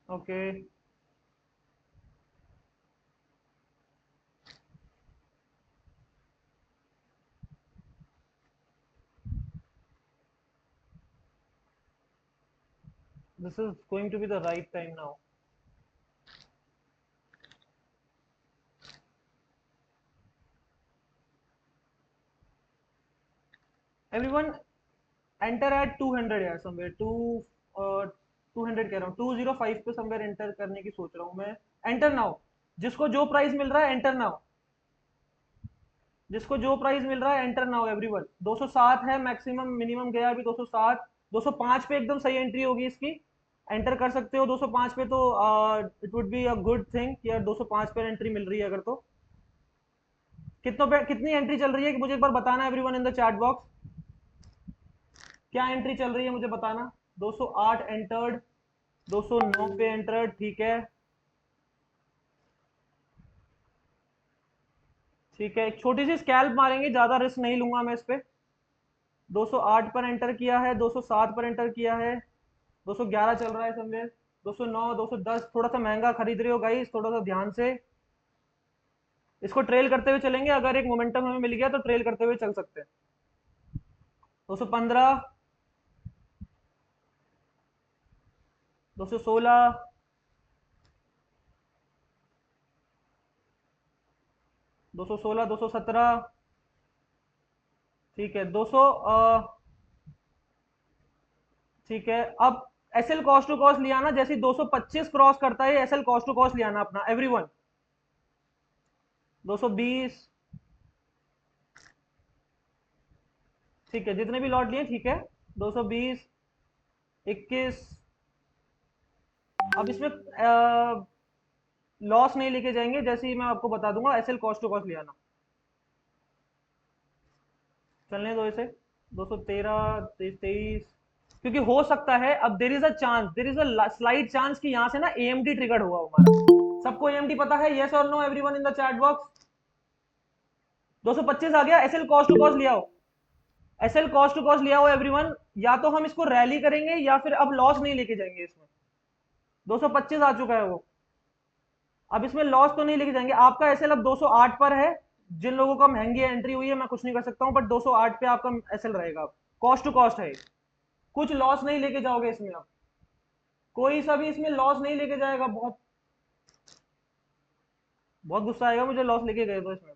Okay, this is going to be the right time now. Everyone enter at 200 यार, समवेयर 200 कह रहा हूँ, 205 पे समवेयर एंटर करने की सोच रहा हूँ मैं। एंटर नाउ, जिसको जो प्राइस मिल रहा है एंटर नाउ, जिसको जो प्राइस मिल रहा है एंटर नाउ एवरीवन। 207 है मैक्सिमम, मिनिमम गया अभी 207। 205 पे एकदम सही एंट्री होगी इसकी, एंटर कर सकते हो 205 पे, तो it would be a good thing कि यार 205 पे एंट्री मिल रही है अगर तो। कितनों पे कितनी एंट्री चल रही है मुझे एक बार बताना everyone in the chat box. क्या एंट्री चल रही है मुझे बताना। 208 एंटर्ड, 209 पे एंटर्ड, ठीक है। ठीक है, एक छोटी सी स्कैल्प मारेंगे, ज्यादा रिस्क नहीं लूंगा मैं इस पे। 208 पर एंटर किया है, 207 पर एंटर किया है, 211 चल रहा है समवेयर, 209, 210। थोड़ा सा महंगा खरीद रहे हो गाइस, थोड़ा सा ध्यान से इसको ट्रेल करते हुए चलेंगे, अगर एक मोमेंटम हमें मिल गया तो ट्रेल करते हुए चल सकते हैं। 215, 216, 216, 217, ठीक है 200। ठीक है, अब एसएल कॉस्ट टू कॉस्ट लिया ना, जैसे 225 क्रॉस करता है एसएल कॉस्ट टू कॉस्ट लिया ना अपना एवरीवन। 220, ठीक है, जितने भी लॉट लिए ठीक है। 220, 21। अब इसमें लॉस नहीं लेके जाएंगे, जैसे ही मैं आपको बता दूंगा एसएल कॉस्ट टू कॉस्ट लिया ना। चलने दो इसे। 213, 23, क्योंकि हो सकता है, अब देर is a chance, there is a slight chance कि यहाँ से ना एएमडी ट्रिगर्ड हुआ हमारा। सबको एएमडी पता है, यस और no everyone in the chat box. 225 आ गया, एसएल कॉस्ट टू कॉस्ट लिया हो, एसएल कॉस्ट टू कॉस्ट लिया हो एवरीवन। या तो हम इसको रैली करेंगे या फिर अब लॉस नहीं लेके जाएंगे इसमें। 225 आ चुका है वो, अब इसमें लॉस तो नहीं लेके जाएंगे। आपका एसएल अब 208 पर है, जिन लोगों का महंगी एंट्री हुई है मैं कुछ नहीं कर सकता हूं, बट 208 पे आपका एसएल रहेगा, कॉस्ट टू कॉस्ट है। कुछ लॉस नहीं लेके जाओगे इसमें आप, कोई सा भी इसमें लॉस नहीं लेके जाएगा। बहुत बहुत गुस्सा आएगा मुझे लॉस लेके गए तो इसमें।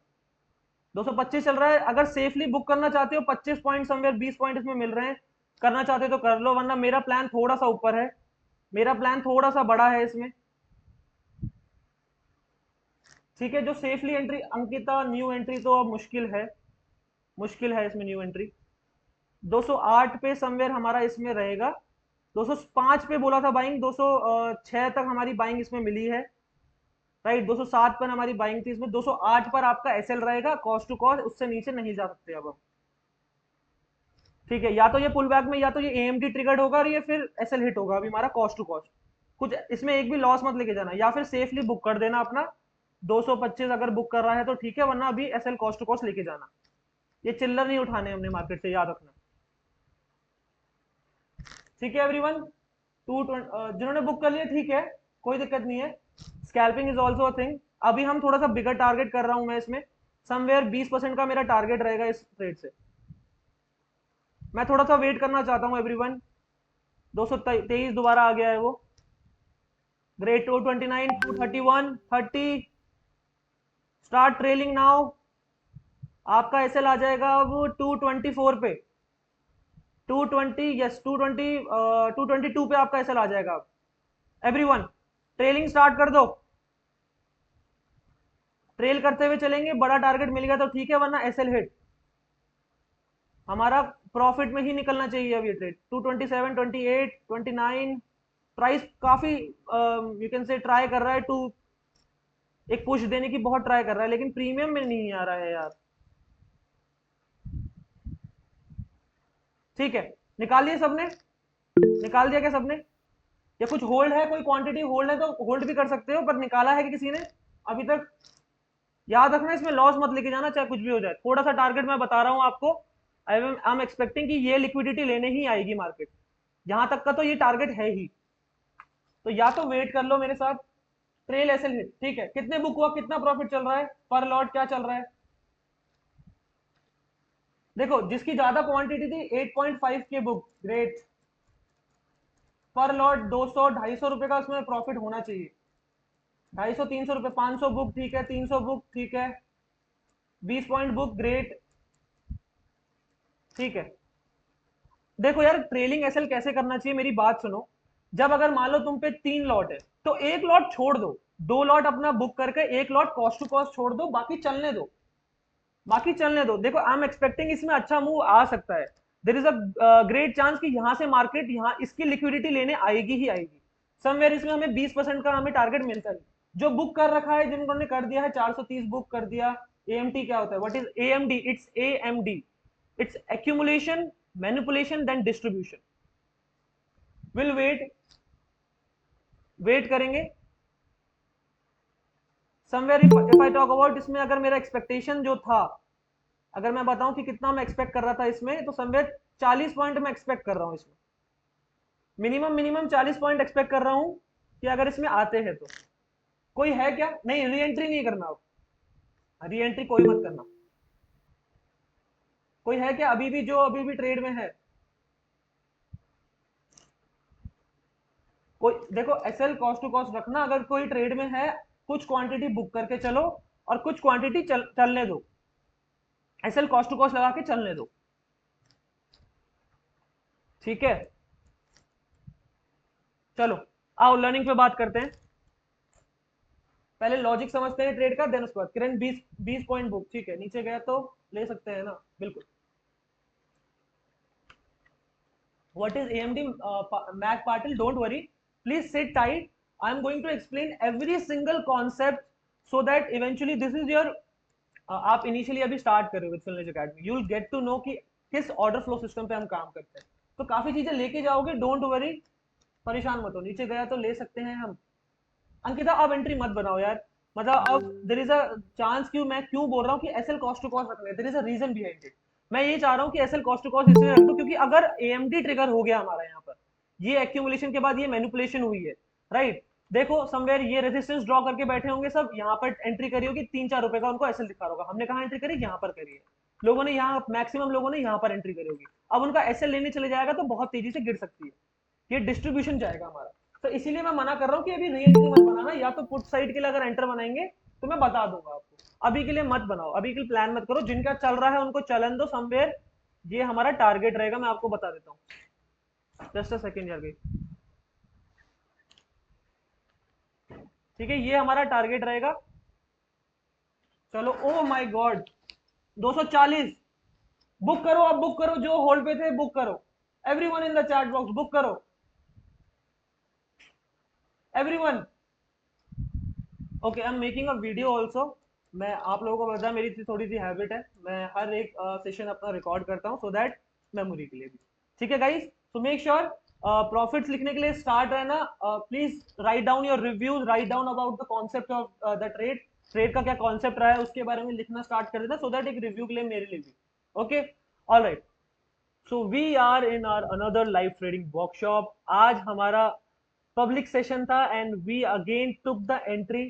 225 चल रहा है, अगर सेफली बुक करना चाहते हो 25 पॉइंट समवेयर 20 पॉइंट इसमें मिल रहे हैं, करना चाहते हो तो कर लो, वरना मेरा प्लान थोड़ा सा ऊपर है, मेरा प्लान थोड़ा सा बड़ा है इसमें। ठीक है, जो safely entry Ankita, new entry तो अब मुश्किल है, मुश्किल है इसमें न्यू एंट्री। 208 पे समवेयर हमारा इसमें रहेगा, 205 पे बोला था बाइंग, 206 तक हमारी बाइंग इसमें मिली है, राइट। 207 पर हमारी बाइंग थी इसमें, 208 पर आपका एसएल रहेगा, कॉस्ट टू कॉस्ट उससे नीचे नहीं जा सकते अब हम। ठीक है, या तो ये पुल बैक में, या तो ये एएमडी ट्रिगर्ड होगा और ये फिर एसएल हिट होगा अभी हमारा कॉस्ट टू कॉस्ट। कुछ इसमें एक भी लॉस मत लेके जाना, या फिर सेफली बुक कर देना अपना। 225 अगर बुक कर रहा है तो ठीक है, वरना अभी एसएल कॉस्ट टू कॉस्ट लेके जाना। ये चिल्लर नहीं उठाने हमने मार्केट से, याद रखना। ठीक है एवरीवन, जिन्होंने बुक कर लिया ठीक है, कोई दिक्कत नहीं है। Scalping is also a thing. अभी हम थोड़ा सा बिगर टारगेट कर रहा हूं मैं इसमें, समवेयर 20% का मेरा टारगेट रहेगा इस ट्रेड से। मैं थोड़ा सा वेट करना चाहता हूं एवरीवन। 223 दोबारा आ गया है वो, ग्रेट। 229, 231, 30, start trailing now. आपका एसएल आ जाएगा अब 224 पे, 220, यस 220, 222 पे आपका एसएल आ जाएगा अब। एवरीवन ट्रेलिंग स्टार्ट कर दो, ट्रेल करते हुए चलेंगे, बड़ा टारगेट मिल गया तो ठीक है, वरना एसएल हिट। हमारा प्रॉफिट में ही निकलना चाहिए अब ये ट्रेड। 227, 28, 29, प्राइस काफी यू कैन से ट्राई कर रहा है टू एक पुश देने की, बहुत ट्राई कर रहा है, लेकिन प्रीमियम में नहीं आ रहा है यार। ठीक है, निकाल लिया सबने, निकाल दिया क्या सबने? या कुछ होल्ड है, कोई क्वांटिटी होल्ड है तो होल्ड भी कर सकते हो, पर निकाला है कि किसी ने अभी तक? याद रखना इसमें लॉस मत लेके जाना, चाहे कुछ भी हो जाए। थोड़ा सा टारगेट मैं बता रहा हूं आपको, आई एम एक्सपेक्टिंग कि ये लिक्विडिटी लेने ही आएगी मार्केट, जहां तक का तो ये टारगेट है ही। तो या तो वेट कर लो मेरे साथ, ट्रेल एसएल हिट। ठीक है, कितने बुक हुआ, कितना प्रॉफिट चल रहा है पर लॉट, क्या चल रहा है? देखो, जिसकी ज्यादा क्वांटिटी थी 8.5 के बुक, ग्रेट। पर लॉट 200 250 रुपए का उसमें प्रॉफिट होना चाहिए। 250 300 रुपए, 500 बुक ठीक है, 300 बुक ठीक है, 20 पॉइंट बुक, ग्रेट। ठीक है, देखो यार ट्रेलिंग एसएल कैसे करना चाहिए, मेरी बात सुनो। जब अगर मान लो तुम पे 3 लॉट है, तो एक लॉट छोड़ दो, 2 लॉट अपना बुक करके एक लॉट कॉस्ट टू कॉस्ट छोड़ दो, बाकी चलने दो, बाकी चलने दो। देखो आई एम एक्सपेक्टिंग इसमें अच्छा मूव आ सकता है, there is a great chance कि यहां से मार्केट यहाँ इसकी लिक्विडिटी लेने आएगी ही आएगी। समवेयर इसमें हमें 20% का हमें टारगेट मिलता है। जो बुक कर रखा है, जिन्होंने कर दिया है 430 बुक कर दिया। एएमटी क्या होता है, what is AMD? It's AMD, it's accumulation, manipulation then distribution. Will wait, wait करेंगे। Somewhere if I talk about, इसमें अगर मेरा एक्सपेक्टेशन जो था, अगर मैं बताऊं कि कितना मैं एक्सपेक्ट कर रहा था इसमें, तो समवेयर 40 पॉइंट मैं एक्सपेक्ट कर रहा हूं इसमें। मिनिमम मिनिमम 40 पॉइंट एक्सपेक्ट कर रहा हूं कि अगर इसमें आते हैं तो। कोई है क्या? नहीं, री एंट्री नहीं करना अब, री एंट्री कोई मत करना। कोई है क्या अभी भी जो अभी भी ट्रेड में है? कोई देखो, एसएल कॉस्ट टू कॉस्ट रखना, अगर कोई ट्रेड में है, कुछ क्वांटिटी बुक करके चलो और कुछ क्वांटिटी चलने दो, एसएल कॉस्ट टू कॉस्ट लगा के चलने दो। ठीक है, चलो आओ लर्निंग पे बात करते हैं। पहले लॉजिक समझते हैं ट्रेड का, देन उसके बाद किरण 20 पॉइंट बुक, ठीक है, नीचे गया तो ले सकते हैं ना, बिल्कुल। What is AMD? Mac Patil, don't worry. Please sit tight. I am going to explain every single concept so that eventually this is your आप इनिशियली अभी स्टार्ट कर रहे हो विद फिलनेज academy, you will get to know कि किस order flow system पे हम काम करते हैं, तो काफी चीजें लेके जाओगे, डोंट वरी, परेशान मत हो। नीचे गया तो ले सकते हैं हम। अंकिता अब एंट्री मत बनाओ यार, मतलब अब देर इज अ चांस, क्यों मैं क्यों बोल रहा हूँ कि एसएल कॉस्ट टू कॉस्ट रखना है, there is a reason behind it. मैं ये चाह रहा हूँ कि एसएल कॉस्ट टू कॉस्ट इसलिए रख दो क्योंकि अगर एएमडी ट्रिगर हो गया हमारा यहाँ पर, ये एक्यूमुलेशन के बाद ये मैनिपुलेशन हुई है, राइट। देखो समवेयर ये रेजिस्टेंस ड्रॉ करके बैठे होंगे सब, यहाँ पर एंट्री करी होगी 3-4 रुपए का, उनको एसएल दिखा होगा, हमने कहा एंट्री करी, यहाँ पर करी है। लोगों ने यहाँ, मैक्सिमम लोगों ने यहाँ पर एंट्री करी होगी। अब उनका एसएल लेने चले जाएगा तो बहुत तेजी से गिर सकती है, ये डिस्ट्रीब्यूशन जाएगा हमारा। तो इसीलिए मैं मना कर रहा हूँ कि अभी रियल मत बनाना, या तो पुट साइड के लिए अगर एंटर बनाएंगे तो मैं बता दूंगा आपको, अभी के लिए मत बनाओ, अभी के लिए प्लान मत करो, जिनका चल रहा है उनको चलन दो समवेयर, ये हमारा टारगेट रहेगा, मैं आपको बता देता हूँ। जस्ट अ सेकेंड यार, ठीक है, ये हमारा टारगेट रहेगा। चलो, ओ माय गॉड, 240 बुक करो, अब बुक करो, जो होल्ड पे थे बुक करो, everyone in the chat box book करो, everyone. Okay, I am making a video also. मैं आप लोगों को बताया, मेरी थोड़ी सी हैबिट है, मैं हर एक सेशन अपना रिकॉर्ड करता हूँ, सो दैट मेमोरी के लिए भी। ठीक है गाइस, सो मेक श्योर प्रॉफिट्स लिखने के लिए स्टार्ट रहना, please write down your reviews, write down about the concept of the trade, trade का क्या कॉन्सेप्ट रहा है उसके बारे में लिखना स्टार्ट कर देना, सो दैट एक रिव्यू के लिए मेरे लिए भी। Okay, all right, so we are in our another live trading workshop. आज हमारा पब्लिक सेशन था and we again took the entry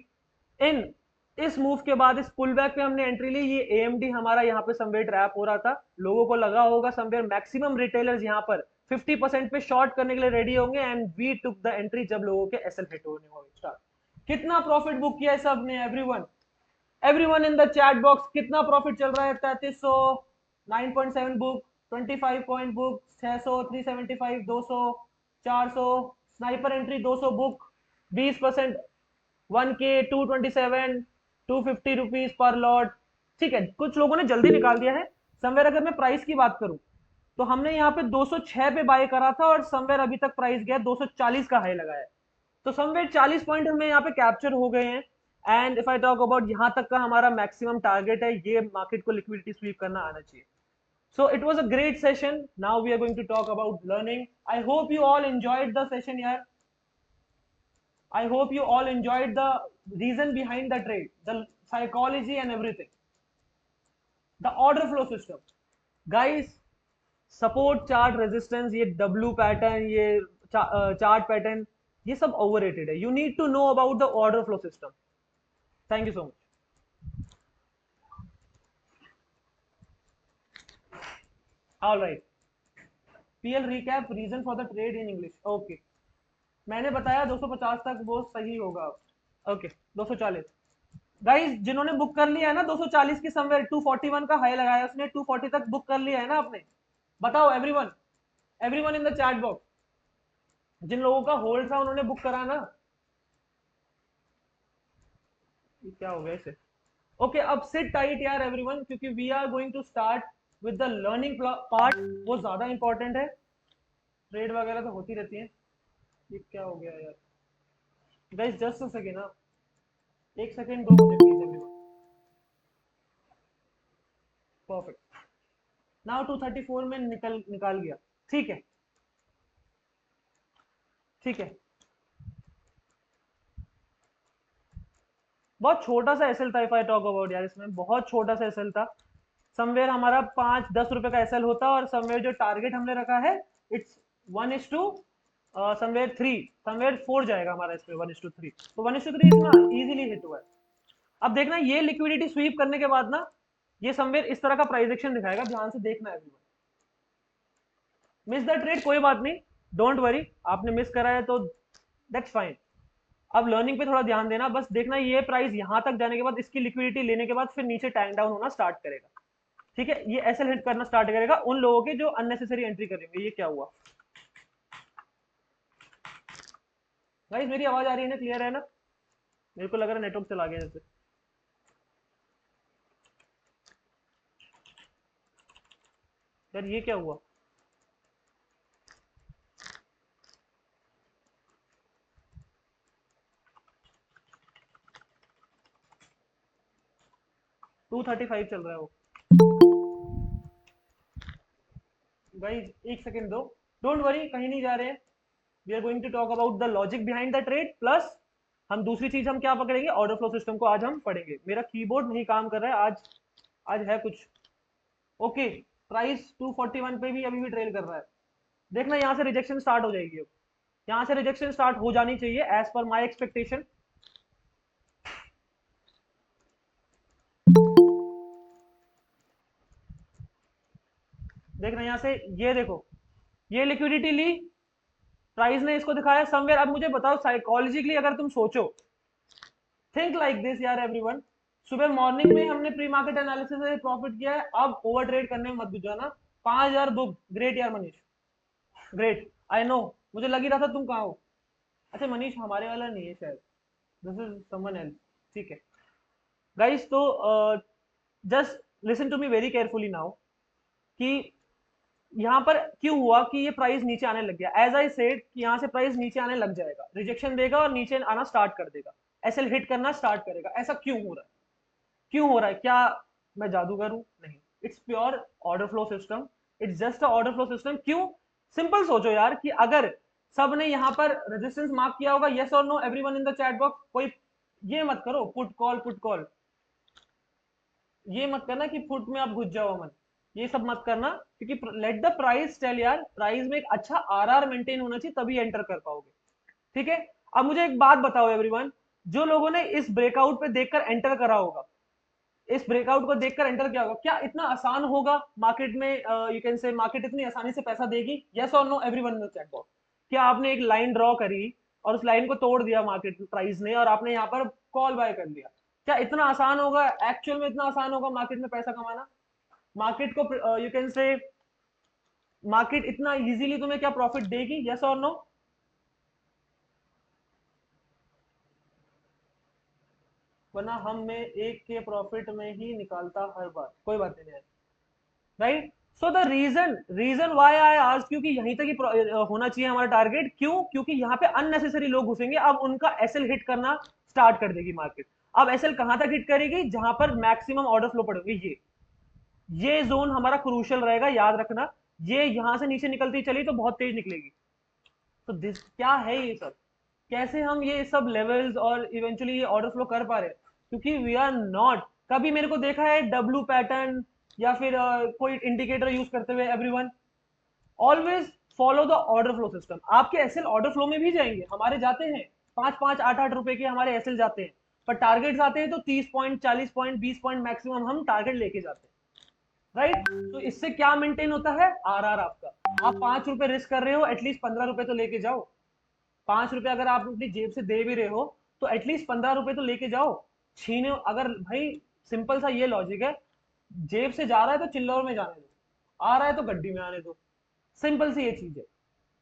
in. इस मूव के बाद इस पुल बैक पे हमने एंट्री ली, ये एएमडी हमारा यहाँ पे समवेयर ट्रैप हो रहा था, लोगों को लगा होगा समवेयर मैक्सिमम रिटेलर्स यहाँ पर 50% पे शॉर्ट करने के लिए रेडी होंगे, and we took the entry जब लोगों के एसएल हिट होने हो स्टार्ट। कितना प्रॉफिट बुक किया है सबने, everyone, everyone in the chat box, कितना प्रॉफिट चल रहा है? 3300, 9.7 book, 25 point book, 600, 375, 200, 400, sniper entry 200 book, 20%, 1K, 227, 250 rupees per lot. ठीक है, कुछ लोगों ने जल्दी निकाल दिया है। समवेयर अगर मैं प्राइस की बात करूं तो हमने यहाँ पे 206 पे बाय करा था, और समवेयर अभी तक प्राइस गया 240 का हाई लगाया है, तो समवेयर 40 पॉइंट हमें यहाँ पे कैप्चर हो गए हैं। And if I talk about यहाँ तक का हमारा मैक्सिमम टारगेट है, ये मार्केट को लिक्विडिटी स्वीप करना आना चाहिए। So it was a great session, now we are going to talk about learning. I hope you all enjoyed the session यार, I hope you all enjoyed the reason behind the trade, the psychology and everything, the order flow system. Guys, support chart resistance, ये W pattern, ये chart pattern, ये सब overrated है, you need to know about the order flow system. Thank you so much. All right, PL recap, reason for the trade in English. Okay, मैंने बताया 250 तक वो सही होगा। ओके, 240 गाइस, जिन्होंने बुक कर लिया है ना 240 की समवेयर, 241 का हाई लगाया उसने, 240 तक बुक कर लिया है ना आपने, बताओ everyone, everyone in the chat box, जिन लोगों का होल्ड था उन्होंने बुक करा ना? ये क्या हो गया इसे? ओके, अब सिट टाइट यार एवरीवन, क्योंकि we are going to start with the learning part, वो ज्यादा इंपॉर्टेंट है। ट्रेड वगैरह तो होती रहती है। ये क्या हो गया यार गाइस, जस्ट अ सेकेंड ना, एक सेकेंड दो मुझे प्लीज एवरीवन। परफेक्ट, नाउ 234 में निकाल गया। ठीक है, ठीक है, बहुत छोटा सा एसएल था, इफ आई टॉक अबाउट यार, इसमें बहुत छोटा सा एसएल था। समवेयर हमारा 5-10 रुपए का एसएल होता, और समवेयर जो टारगेट हमने रखा है, इट्स 1:, समवेयर 3, समवेयर 4 जाएगा हमारा इसमें, 1:3, तो 1:3 इसमें इजीली हिट हुआ है। अब देखना, ये लिक्विडिटी स्वीप करने के बाद ना, ये समवेयर इस तरह का प्राइस एक्शन दिखाएगा, ध्यान से देखना है। मिस द ट्रेड कोई बात नहीं, डोंट वरी, आपने मिस करा है तो दैट्स फाइन। अब लर्निंग पे थोड़ा ध्यान देना, बस देखना ये प्राइस यहां तक जाने के बाद, इसकी लिक्विडिटी लेने के बाद फिर नीचे टैंक डाउन होना स्टार्ट करेगा। ठीक है, ये एसएल हिट करना स्टार्ट करेगा उन लोगों के जो अननेसेसरी एंट्री करेंगे। ये क्या हुआ गाइस, मेरी आवाज आ रही है ना, क्लियर है ना? मेरे को लग रहा है नेटवर्क चला गया जैसे। यार ये क्या हुआ? टू 35 चल रहा है वो। गाइस एक सेकेंड दो, डोंट वरी, कहीं नहीं जा रहे हैं। We are going to talk about the logic behind the trade, plus हम दूसरी चीज हम क्या पकड़ेंगे, ऑर्डर फ्लो सिस्टम को आज हम पढ़ेंगे। मेरा कीबोर्ड नहीं काम कर रहा है आज, आज है कुछ। ओके, प्राइस 241 पे भी अभी भी ट्रेल कर रहा है। देखना यहाँ से रिजेक्शन स्टार्ट हो जाएगी, अब यहाँ से रिजेक्शन स्टार्ट हो जानी चाहिए एज पर माई एक्सपेक्टेशन। देखना यहाँ से, ये देखो, ये लिक्विडिटी ली, प्राइस ने इसको दिखाया समवेयर। अब मुझे बताओ साइकोलॉजिकली अगर तुम सोचो, थिंक लाइक दिस यार एवरीवन, सुबह मॉर्निंग में हमने प्री मार्केट एनालिसिस से प्रॉफिट किया है, अब ओवर ट्रेड करने में मत घुस जाना। 5,000 बुक, ग्रेट यार मनीष, ग्रेट। आई नो, मुझे लग ही रहा था तुम कहाँ हो। अच्छा मनीष हमारे वाला नहीं है शायद, दिस इज समवन एल्स। ठीक है गाइस, तो just listen to me very carefully now, कि यहाँ पर क्यों हुआ कि ये प्राइस नीचे आने लग गया। एज आई सेड कि यहाँ से प्राइस नीचे आने लग जाएगा, रिजेक्शन देगा और नीचे आना स्टार्ट कर देगा, एसएल हिट करना स्टार्ट करेगा। ऐसा क्यों हो रहा है? क्यों हो रहा है? क्या मैं जादूगर हूं? नहीं, it's pure order flow system, it's just a order flow system. क्यों? सिंपल सोचो यार, कि अगर सब ने यहाँ पर रेजिस्टेंस मार्क किया होगा, यस और no everyone in the chat box, कोई ये मत करो पुट कॉल पुट कॉल, ये मत करना कि फुट में आप घुस जाओ अमन, ये सब मत करना, क्योंकि लेट द प्राइस टेल यार, प्राइस में एक अच्छा आरआर मेंटेन होना चाहिए तभी एंटर कर पाओगे। ठीक है, अब मुझे एक बात बताओ एवरीवन, जो लोगों ने इस ब्रेकआउट पे देखकर एंटर करा होगा, इस ब्रेकआउट को देखकर एंटर किया होगा, क्या इतना आसान होगा मार्केट में? यू कैन से मार्केट इतनी आसानी से पैसा देगी? यस और no everyone in the chat box. क्या आपने एक लाइन ड्रॉ करी और उस लाइन को तोड़ दिया मार्केट प्राइस ने, और आपने यहाँ पर कॉल बाय कर लिया? क्या इतना आसान होगा? एक्चुअल में इतना आसान होगा मार्केट में पैसा कमाना? मार्केट को यू कैन से, मार्केट इतना इजीली तुम्हें क्या प्रॉफिट देगी? यस और नो? वरना हम में एक के प्रॉफिट में ही निकालता हर बार, कोई बात नहीं है, right? So the reason why I आज, क्योंकि यहीं तक ही होना चाहिए हमारा टारगेट। क्यों? क्योंकि यहाँ पे अननेसेसरी लोग घुसेंगे, अब उनका एसएल हिट करना स्टार्ट कर देगी मार्केट। अब एसएल कहां तक हिट करेगी? जहां पर मैक्सिमम ऑर्डर फ्लो पड़ेंगे, ये जोन हमारा क्रूशल रहेगा, याद रखना। ये यहां से नीचे निकलती चली तो बहुत तेज निकलेगी। तो दिस क्या है ये सब? कैसे हम ये सब लेवल्स और इवेंचुअली ये ऑर्डर फ्लो कर पा रहे हैं? क्योंकि वी आर नॉट, कभी मेरे को देखा है डब्लू पैटर्न या फिर कोई इंडिकेटर यूज करते हुए? Everyone always follow the order flow system. आपके एसएल ऑर्डर फ्लो में भी जाएंगे, हमारे जाते हैं 5-5, 8-8 रुपए के हमारे एसएल जाते हैं, पर टारगेट्स आते हैं तो 30 पॉइंट, 40 पॉइंट, 20 पॉइंट मैक्सिमम हम टारगेट लेके जाते हैं, राइट? तो इससे क्या मेंटेन होता है? आरआर आपका। आप 5 रुपए रिस्क कर रहे हो, एटलीस्ट 15 रुपए तो लेके जाओ। 5 रुपए अगर आप अपनी जेब से दे भी रहे हो, तो एटलीस्ट 15 रुपए तो लेके जाओ। छीने अगर भाई, सिंपल सा ये लॉजिक है, जेब से जा रहा है तो चिल्लौर में जाने दो, आ रहा है तो गड्डी में आने दो, सिंपल सी ये चीज है।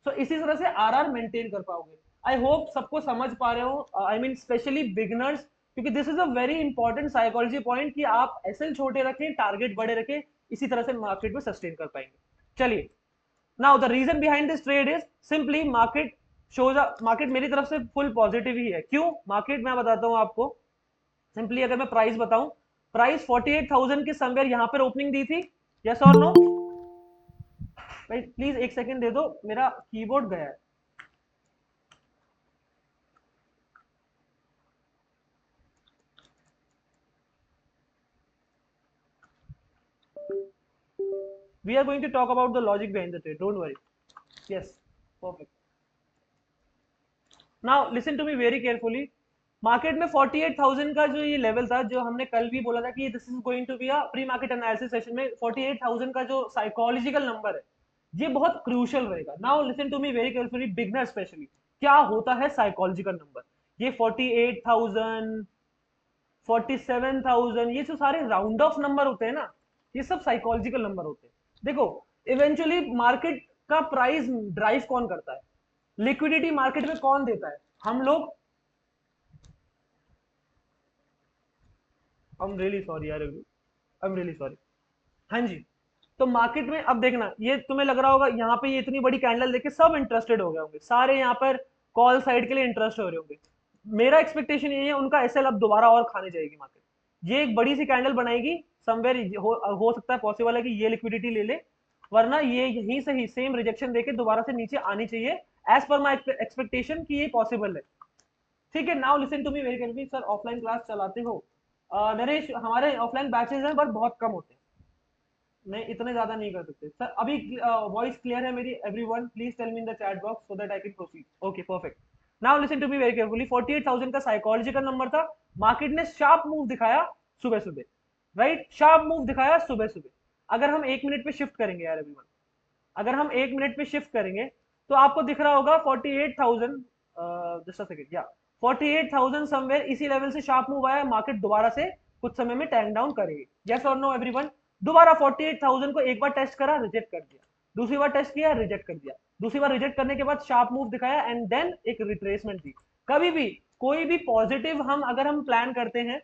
तो इसी तरह से आरआर मेंटेन कर पाओगे। आई होप सबको समझ पा रहे हो, आई मीन स्पेशली बिगनर्स, क्योंकि this is a very important psychology point, कि आप एसएल छोटे रखें, टारगेट बड़े रखें, इसी तरह से मार्केट में सस्टेन कर पाएंगे। चलिए, now the reason behind this trade is simply market shows, market मेरी तरफ से फुल पॉजिटिव ही है। क्यों मार्केट? मैं बताता हूं आपको। सिंपली अगर मैं प्राइस बताऊं, प्राइस 48,000 के समवेयर यहां पर ओपनिंग दी थी, यस और नो? भाई प्लीज एक सेकंड दे दो, मेरा कीबोर्ड गया है। We are going to talk about the logic behind the trade, don't worry. Yes, perfect. Now listen to me very carefully. Market में 48,000 का जो ये लेवल था, जो हमने कल भी बोला था कि this is going to be a pre market analysis session में, 48,000 का जो साइकोलॉजिकल नंबर है, ये बहुत क्रूशियल रहेगा। Now listen to me very carefully, beginner specially, क्या होता है साइकोलॉजिकल नंबर? ये 48,000, 47,000, ये जो सारे राउंड ऑफ नंबर होते हैं ना, ये सब साइकोलॉजिकल नंबर होते हैं। देखो, इवेंचुअली मार्केट का प्राइस ड्राइव कौन करता है? लिक्विडिटी मार्केट में कौन देता है? हम लोग। आई एम रियली सॉरी यार, आई एम रियली सॉरी। हाँ जी, तो मार्केट में अब देखना, ये तुम्हें लग रहा होगा यहाँ पे ये इतनी बड़ी कैंडल देख के सब इंटरेस्टेड हो गए होंगे, सारे यहाँ पर कॉल साइड के लिए इंटरेस्ट हो रहे होंगे। मेरा एक्सपेक्टेशन ये है, उनका एसएल अब दोबारा और खाने जाएगी मार्केट, ये एक बड़ी सी कैंडल बनाएगी समवेयर, हो सकता है पॉसिबल है कि ये लिक्विडिटी ले ले, वरना ये यहीं से ही सेम रिजेक्शन देके दोबारा से नीचे आनी चाहिए, एज पर माई एक्सपेक्टेशन कि ये पॉसिबल है। ठीक है, now listen to me very carefully. Sir offline class चलाते हो? नरेश, हमारे ऑफलाइन बैचेस हैं पर बहुत कम होते हैं, नहीं इतने ज्यादा नहीं कर सकते सर। अभी वॉइस क्लियर है मेरी? Everyone please tell me in the chat box so that I can proceed. Okay perfect. Now listen to me very carefully, 48,000 का साइकोलॉजिकल नंबर था, मार्केट ने शार्प मूव दिखाया सुबह सुबह, राइट? शार्प मूव दिखाया सुबह सुबह। अगर हम 1 मिनट पे शिफ्ट करेंगे यार एवरीवन, अगर हम 1 मिनट में शिफ्ट करेंगे तो आपको दिख रहा होगा 48,000, जस्ट अ सेकंड, या 48,000 समवेयर इसी लेवल से शार्प मूव आया, मार्केट दोबारा से कुछ समय में टैंक डाउन करेगी। यस और नो एवरीवन? दोबारा 48,000 को एक बार टेस्ट करा, रिजेक्ट कर दिया, दूसरी बार टेस्ट किया, रिजेक्ट कर दिया, दूसरी बार रिजेक्ट करने के बाद शार्प मूव दिखाया एंड देन एक रिट्रेसमेंट दी। कभी भी कोई भी पॉजिटिव हम अगर हम प्लान करते हैं,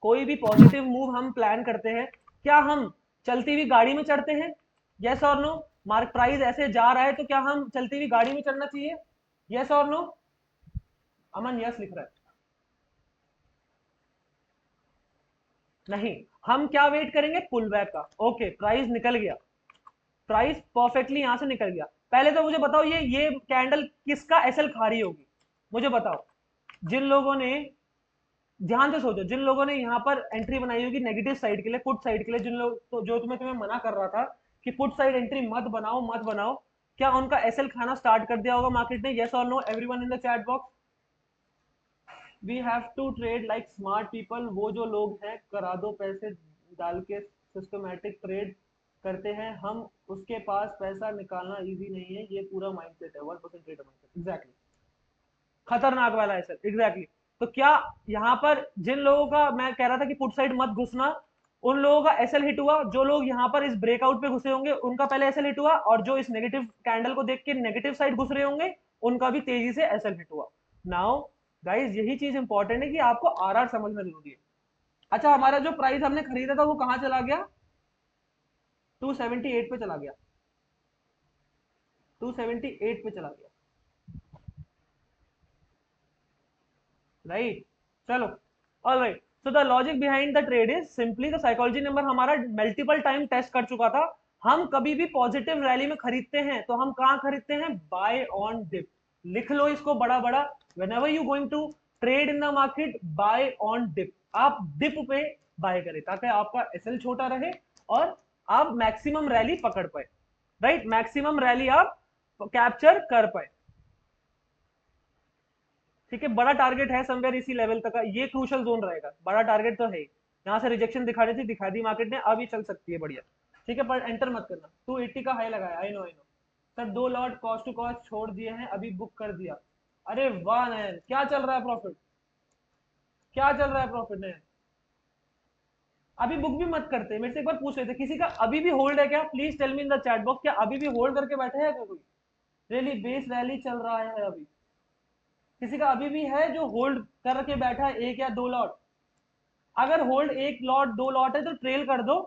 कोई भी पॉजिटिव मूव हम प्लान करते हैं, क्या हम चलती हुई गाड़ी में चढ़ते हैं? यस और नो? मार्क प्राइस ऐसे जा रहा है तो क्या हम चलती हुई गाड़ी में चढ़ना चाहिए? यस और नो? अमन यस लिख रहा है। नहीं, हम क्या वेट करेंगे? पुल बैक का। ओके, प्राइस निकल गया, प्राइस परफेक्टली यहां से निकल गया। पहले तो मुझे बताओ ये कैंडल किसका एसएल खा रही होगी? मुझे बताओ। जिन लोगों ने, ध्यान से सोचो, जिन लोगों ने यहाँ पर एंट्री बनाई होगी नेगेटिव साइड के लिए, पुट साइड के लिए, जिन लोग तो जो तुम्हें मना कर रहा था कि पुट साइड एंट्री मत बनाओ मत बनाओ, क्या उनका एसएल खाना स्टार्ट कर दिया होगा मार्केट ने? यस और no everyone in the chat box? We have to trade like smart people, वो जो लोग हैं करा दो पैसे डाल के सिस्टमैटिक ट्रेड करते हैं, हम उसके पास पैसा निकालना इजी नहीं है, ये पूरा माइंडसेट है, 1% ट्रेड माइंडसेट। एग्जैक्टली, खतरनाक वाला है सर, एग्जैक्टली। तो क्या यहाँ पर जिन लोगों का मैं कह रहा था कि पुट साइड मत घुसना, उन लोगों का एसएल हिट हुआ, जो लोग यहाँ पर इस ब्रेकआउट पे घुसे होंगे उनका पहले एसएल हिट हुआ, और जो इस नेगेटिव कैंडल को देख के नेगेटिव साइड घुस रहे होंगे उनका भी तेजी से एसएल हिट हुआ। नाउ गाइज यही चीज इंपॉर्टेंट है कि आपको आरआर समझना जरूरी है। अच्छा, हमारा जो प्राइस हमने खरीदा था वो कहाँ चला गया? 278 पे चला गया, 278 पे चला गया, राइट? चलो, all right. So the logic behind the trade is simply, the psychology number हमारा मल्टीपल टाइम टेस्ट कर चुका था। हम कभी भी पॉजिटिव रैली में खरीदते हैं तो हम कहाँ खरीदते हैं? Buy on dip. लिख लो इसको बड़ा बड़ा, whenever you going to trade in the market, buy on dip. आप डिप पे बाय करें ताकि आपका एसएल छोटा रहे और आप मैक्सिमम रैली पकड़ पाए, राइट? मैक्सिमम रैली आप कैप्चर कर पाए, ठीक है? बड़ा टारगेट है समवेयर इसी लेवल तक का, ये क्रूशल जोन रहेगा, बड़ा टारगेट तो है ही। यहाँ से रिजेक्शन दिखा रही थी, दिखा दी मार्केट ने, अब ये चल सकती है बढ़िया, ठीक है? पर एंटर मत करना। 280 का हाई लगाया, I know I know sir, 2 lot cost to cost छोड़ दिए हैं, अभी बुक कर दिया। अरे वाह नयन, क्या चल रहा है प्रॉफिट? क्या चल रहा है प्रॉफिट नयन? अभी बुक भी मत करते, मेरे से एक बार पूछ रहे थे, किसी का अभी भी होल्ड है क्या? Please tell me in the chat box, क्या अभी भी होल्ड करके बैठे हैं क्या कोई? रियली बेस रैली चल रहा है अभी, किसी का अभी भी है जो होल्ड करके बैठा है 1 या 2 लॉट? अगर होल्ड 1 लॉट 2 लॉट है तो ट्रेल कर दो,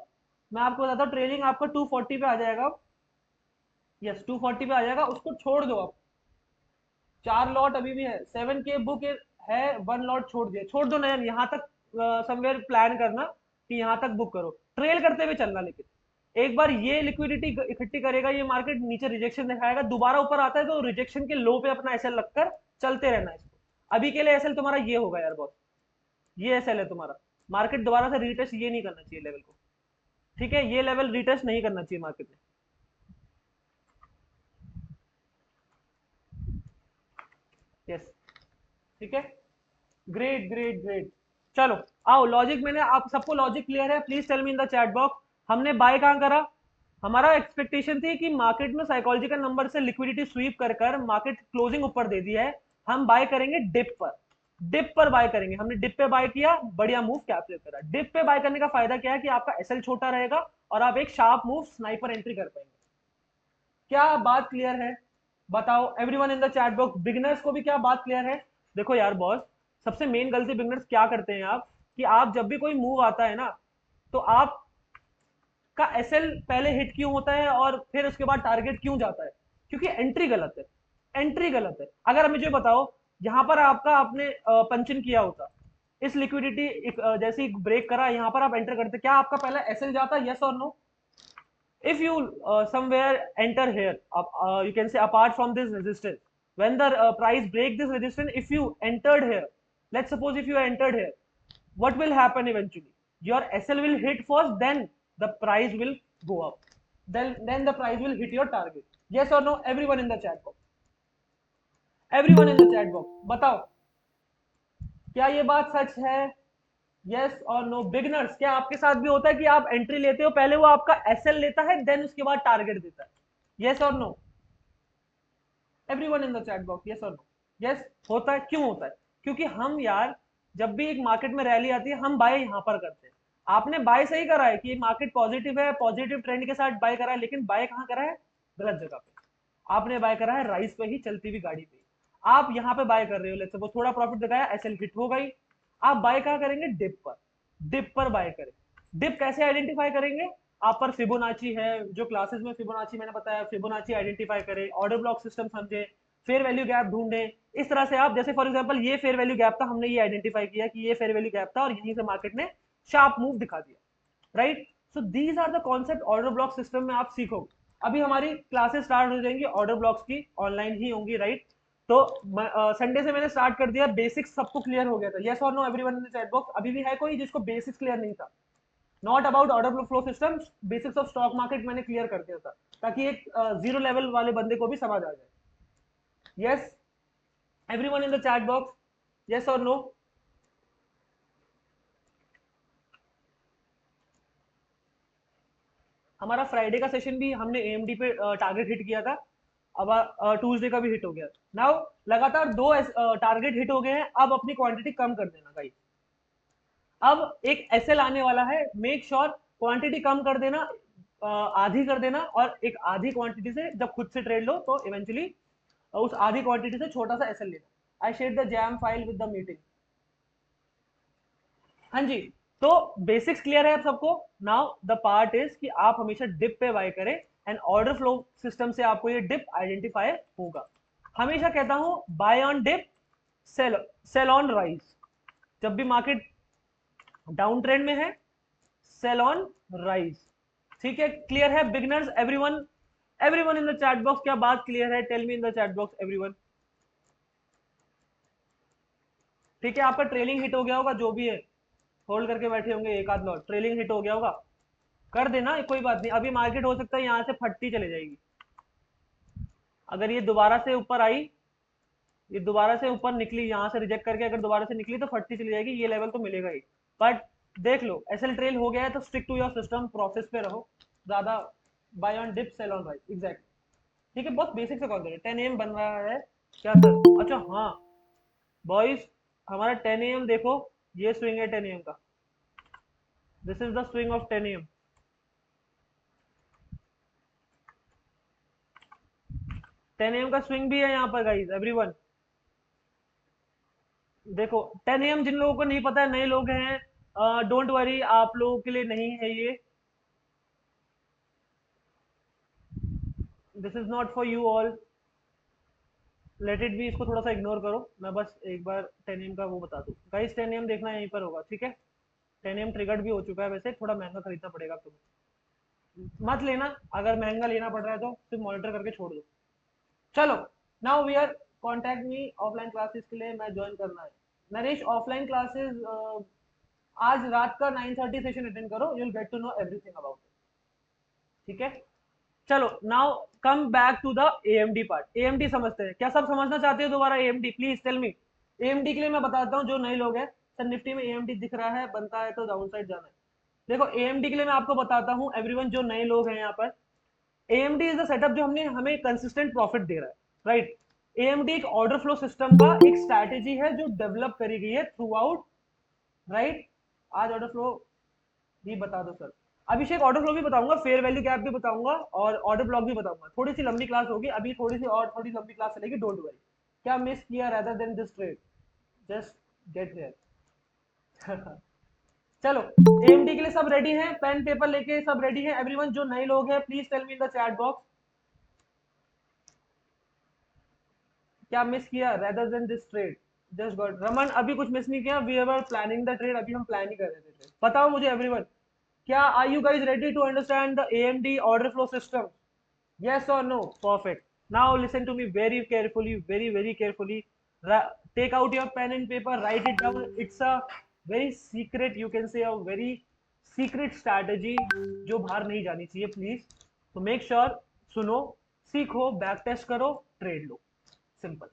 मैं आपको बताता हूँ ट्रेलिंग आपको 240 पे आ जाएगा। यस, 240 पे आ जाएगा, उसको छोड़ दो आप। 4 लॉट अभी भी है, 7K बुक है, 1 लॉट छोड़ दिया, छोड़ दो नयन, यहाँ तक समवेयर प्लान करना कि यहाँ तक बुक करो, ट्रेल करते हुए चलना। लेकिन एक बार ये लिक्विडिटी इकट्ठी करेगा ये मार्केट, नीचे रिजेक्शन दिखाएगा, दोबारा ऊपर आता है तो रिजेक्शन के लो पे अपना एसएल लगकर चलते रहना है इसको। अभी के लिए एसएल तुम्हारा ये होगा यार बॉस, ये एसएल है तुम्हारा। मार्केट दोबारा से रीटेस्ट ये नहीं करना चाहिए लेवल को, ठीक है? ये लेवल रीटेस्ट नहीं करना चाहिए मार्केट ने। यस, ठीक है, ग्रेट ग्रेट ग्रेट। चलो आओ, लॉजिक मैंने आप सबको लॉजिक क्लियर है? Please tell me in the chat box, हमने बाय कहां करा? हमारा एक्सपेक्टेशन थी कि मार्केट में साइकोलॉजिकल नंबर से लिक्विडिटी स्वीप कर कर मार्केट क्लोजिंग ऊपर दे दी है, हम बाय करेंगे डिप पर, डिप पर बाय करेंगे। हमने डिप पे बाय किया, बढ़िया मूव कैप्चर करा। डिप पे बाय करने का फायदा क्या है कि आपका एसएल छोटा रहेगा और आप एक शार्प मूव स्नाइपर एंट्री कर पाएंगे। क्या बात क्लियर है? बताओ everyone in the chat box, beginners को भी क्या बात क्लियर है? देखो यार बॉस, सबसे मेन गलती बिगनर्स क्या करते हैं आप, कि आप जब भी कोई मूव आता है ना तो आप का एसएल पहले हिट क्यों होता है और फिर उसके बाद टारगेट क्यों जाता है? क्योंकि एंट्री गलत है, एंट्री गलत है। अगर आप मुझे बताओ, यहां पर आपका आपने पंचन किया होता, इस लिक्विडिटी जैसे ही ब्रेक करा, यहां पर आप एंटर करते, क्या आपका पहला एसएल जाता? यस और no? If you somewhere enter here, you can say apart from this resistance, when the price break this resistance, if you entered here, let's suppose if you entered here, what will happen eventually? Your SL will hit first, then the price will go up, then the price will hit your target. Yes or no everyone in the chat box? Everyone in the chat box, बताओ क्या ये बात सच है? Yes और no beginners, क्या आपके साथ भी होता है कि आप एंट्री लेते हो, पहले वो आपका एसएल लेता है, देन उसके बाद टारगेट देता है? यस और no, everyone in the chat box, yes और नो। यस होता है, क्यों होता है? क्योंकि हम यार जब भी एक मार्केट में रैली आती है हम बाय यहाँ पर करते हैं। आपने बाय सही करा है कि मार्केट पॉजिटिव है, पॉजिटिव ट्रेंड के साथ बाय करा है, लेकिन बाय कहाँ करा है? गलत जगह पे। आपने बाय करा है राइस पे ही, चलती हुई गाड़ी पे। आप यहाँ पे बाय कर रहे हो, लेट्स सपोज थोड़ा प्रॉफिट दिखाया, एसएल हिट हो गई, आप बाय कहाँ करेंगे? डिप पर। डिप पर बाय करें। डिप कैसे आइडेंटिफाई करेंगे? आप पर फिबोनाची है, जो क्लासेस में फिबोनाची मैंने बताया, फिबोनाची आइडेंटिफाई करें, ऑर्डर ब्लॉक सिस्टम समझे, फेयर वैल्यू गैप ढूंढे। इस तरह से आप, जैसे फॉर एग्जांपल ये फेयर वैल्यू गैप था, हमने ये आइडेंटिफाई किया कि ये फेयर वैल्यू गैप था और यहीं से मार्केट ने शार्प मूव दिखा दिया, right? So these are the concept order block system में आप सीखो। अभी हमारी क्लासेस स्टार्ट हो जाएंगी ऑर्डर ब्लॉक्स की, ऑनलाइन ही होंगी, राइट? तो संडे से मैंने स्टार्ट कर दिया, बेसिक्स सबको क्लियर हो गया था, यस और no everyone in the chat box? अभी भी है कोई जिसको बेसिक्स क्लियर नहीं था? Not about order flow system, basics of stock market मैंने क्लियर कर दिया था, ताकि एक जीरो लेवल वाले बंदे को भी समझ आ जाए। Yes everyone in the chat box, yes और नो? हमारा फ्राइडे का सेशन भी हमने एएमडी पे टारगेट हिट किया था, अब ट्यूसडे का भी हिट हो गया। नाउ लगातार दो टारगेट हिट हो गए हैं, अब अपनी क्वांटिटी कम कर देना गाइस। अब एक एसएल आने वाला है, मेक श्योर क्वांटिटी कम कर देना, आधी कर देना, और एक आधी क्वांटिटी से जब खुद से ट्रेड लो तो इवेंचुअली उस आधी क्वांटिटी से छोटा सा एसएल लेना। I share the jam file with the meeting. हाँ जी, तो बेसिक्स क्लियर है आप सबको। नाउ द पार्ट इज कि आप हमेशा डिप पे बाय करें, एंड ऑर्डर फ्लो सिस्टम से आपको ये डिप आइडेंटिफाई होगा। हमेशा कहता हूं buy on dip, sell sell on rise. जब भी मार्केट डाउन ट्रेंड में है, सेल ऑन राइज। ठीक है, क्लियर है beginners? Everyone, everyone in the chat box, क्या बात क्लियर है? Tell me in the chat box everyone. ठीक है, आपका ट्रेलिंग हिट हो गया होगा, जो भी है होल्ड करके बैठे होंगे एक आध लॉट, ट्रेलिंग हिट हो गया होगा, कर देना, कोई बात नहीं। अभी मार्केट हो सकता है यहाँ से फटती चले जाएगी, अगर ये दोबारा से ऊपर आई, ये दोबारा से ऊपर निकली, यहाँ से रिजेक्ट करके अगर दोबारा से निकली तो फटती चली जाएगी, ये लेवल तो मिलेगा ही। बट देख लो, एसएल ट्रेल हो गया है तो stick to your system, process पे रहो ज्यादा। Buy on dip, sell on right, exact. ठीक है, बहुत बेसिक से कॉन्सेप्ट है। 10 AM बन रहा है क्या सर? अच्छा हाँ बॉयज, हमारा 10 AM देखो, ये स्विंग है 10 AM का, this is the swing of 10 AM। 10 AM का स्विंग भी है यहाँ पर गाइज, एवरीवन देखो। 10 AM जिन लोगों को नहीं पता है, नए लोग हैं, डोंट वरी, आप लोगों के लिए नहीं है ये, this is not for you all, let it be. इसको थोड़ा सा इग्नोर करो, मैं बस एक बार 10 AM का वो बता दूं गाइस। 10 AM देखना यहीं पर होगा, ठीक है? 10 AM ट्रिगर्ड भी हो चुका है, वैसे थोड़ा महंगा खरीदना पड़ेगा तुम्हें, मत लेना। अगर महंगा लेना पड़ रहा है तो सिर्फ मॉनिटर करके छोड़ दो। चलो, now we are, contact me offline classes के लिए, मैं ज्वाइन करना है। नरेश, ऑफलाइन क्लासेस आज रात का 9:30 सेशन अटेंड करो, you will get to know everything about it. ठीक है, चलो now come back to the AMD part. AMD समझते हैं क्या? सब समझना चाहते हो दोबारा AMD? Please tell me. AMD के लिए मैं बताता हूँ, जो नए लोग हैं, सर निफ्टी में एएमडी दिख रहा है, बनता है तो डाउन साइड जाना है। देखो एएमडी के लिए मैं आपको बताता हूँ, एवरीवन जो नए लोग हैं यहाँ पर, एएमडी इज द सेटअप जो हमने हमें कंसिस्टेंट प्रॉफिट दे रहा है, राइट? एएमडी एक ऑर्डर फ्लो सिस्टम का एक स्ट्रैटेजी है जो डेवलप करी गई है थ्रू आउट, राइट? आज ऑर्डर फ्लो भी बता दो सर। अभिषेक ऑर्डर फ्लो भी बताऊंगा, फेयर वैल्यू गैप भी बताऊंगा, और ऑर्डर ब्लॉक भी बताऊंगा। थोड़ी सी लंबी क्लास होगी अभी, थोड़ी सी और थोड़ी लंबी क्लास चलेगी, डोंट वरी। क्या मिस किया rather than this trade, just get here. चलो, एएमडी के लिए सब रेडी हैं? पेन पेपर लेके सब रेडी हैं एवरीवन? जो नए लोग हैं please tell me in the chat box, क्या मिस किया rather than this trade? Just got Raman, अभी कुछ मिस नहीं किया, we are planning the trade, अभी हम प्लान ही कर रहे थे ट्रेड। बताओ मुझे एवरीवन, क्या are you guys ready to understand the AMD order flow system? Yes or no? Perfect. Now listen to me very carefully, very very carefully. Take out your pen and paper, write it down. It's a very secret, you can say a very secret strategy जो बाहर नहीं जानी चाहिए please. तो make sure सुनो, सीखो, back test करो, trade लो, simple.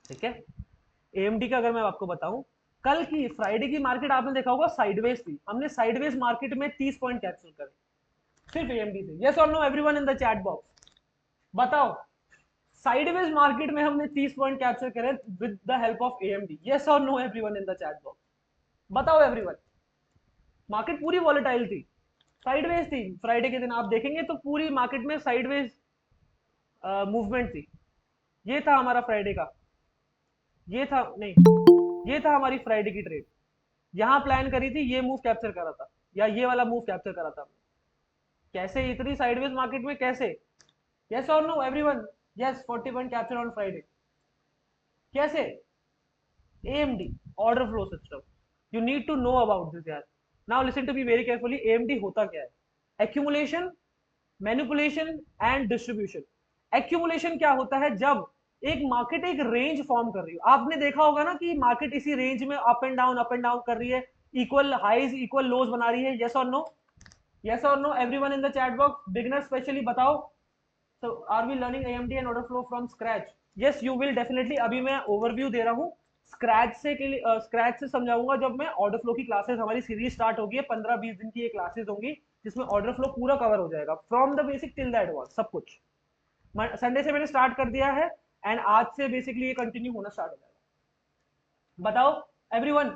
ठीक है, एएमडी का अगर मैं आपको बताऊं, कल की फ्राइडे की मार्केट आपने देखा होगा साइडवेज थी, हमने साइडवेज मार्केट में 30 पॉइंट कैप्चर करे सिर्फ एएमडी से। यस और no everyone in the chat box? बताओ, साइडवेज मार्केट में हमने 30 पॉइंट कैप्चर करे with the help of AMD, yes और no everyone in the chat box, बताओ एवरीवन। मार्केट पूरी वॉलेटाइल थी, साइडवेज थी, फ्राइडे के दिन आप देखेंगे तो पूरी मार्केट में साइडवेज मूवमेंट थी। ये था हमारा फ्राइडे का, ये था नहीं, ये था हमारी फ्राइडे की ट्रेड। यहां प्लान करी थी, ये मूव कैप्चर करा था, या ये वाला मूव कैप्चर करा था। कैसे इतनी साइडवेज मार्केट में, कैसे? यस और no everyone? Yes, 40 point capture on Friday. कैसे? AMD, order flow system, you need to know about this यार। Now listen to be very carefully. AMD होता क्या है? Accumulation, manipulation and distribution. Accumulation क्या होता है? जब एक मार्केट एक रेंज फॉर्म कर रही हो, आपने देखा होगा ना कि मार्केट इसी रेंज में अप एंड डाउन कर रही है, इक्वल हाईज इक्वल लोज बना रही है, यस और नो? यस और no everyone in the chat box, beginner specially बताओ। So are we learning AMD and order flow from scratch? Yes, you will definitely। अभी मैं ओवरव्यू दे रहा हूँ स्क्रैच से, के लिए स्क्रैच से समझाऊंगा जब मैं ऑर्डर फ्लो की क्लासेस, हमारी सीरीज स्टार्ट होगी, 15-20 दिन की ये क्लासेस होंगी जिसमें ऑर्डर फ्लो पूरा कवर हो जाएगा from the basic till the advance, सब कुछ। संडे से मैंने स्टार्ट कर दिया है एंड आज से बेसिकली ये कंटिन्यू होना स्टार्ट हो जाएगा। बताओ एवरीवन,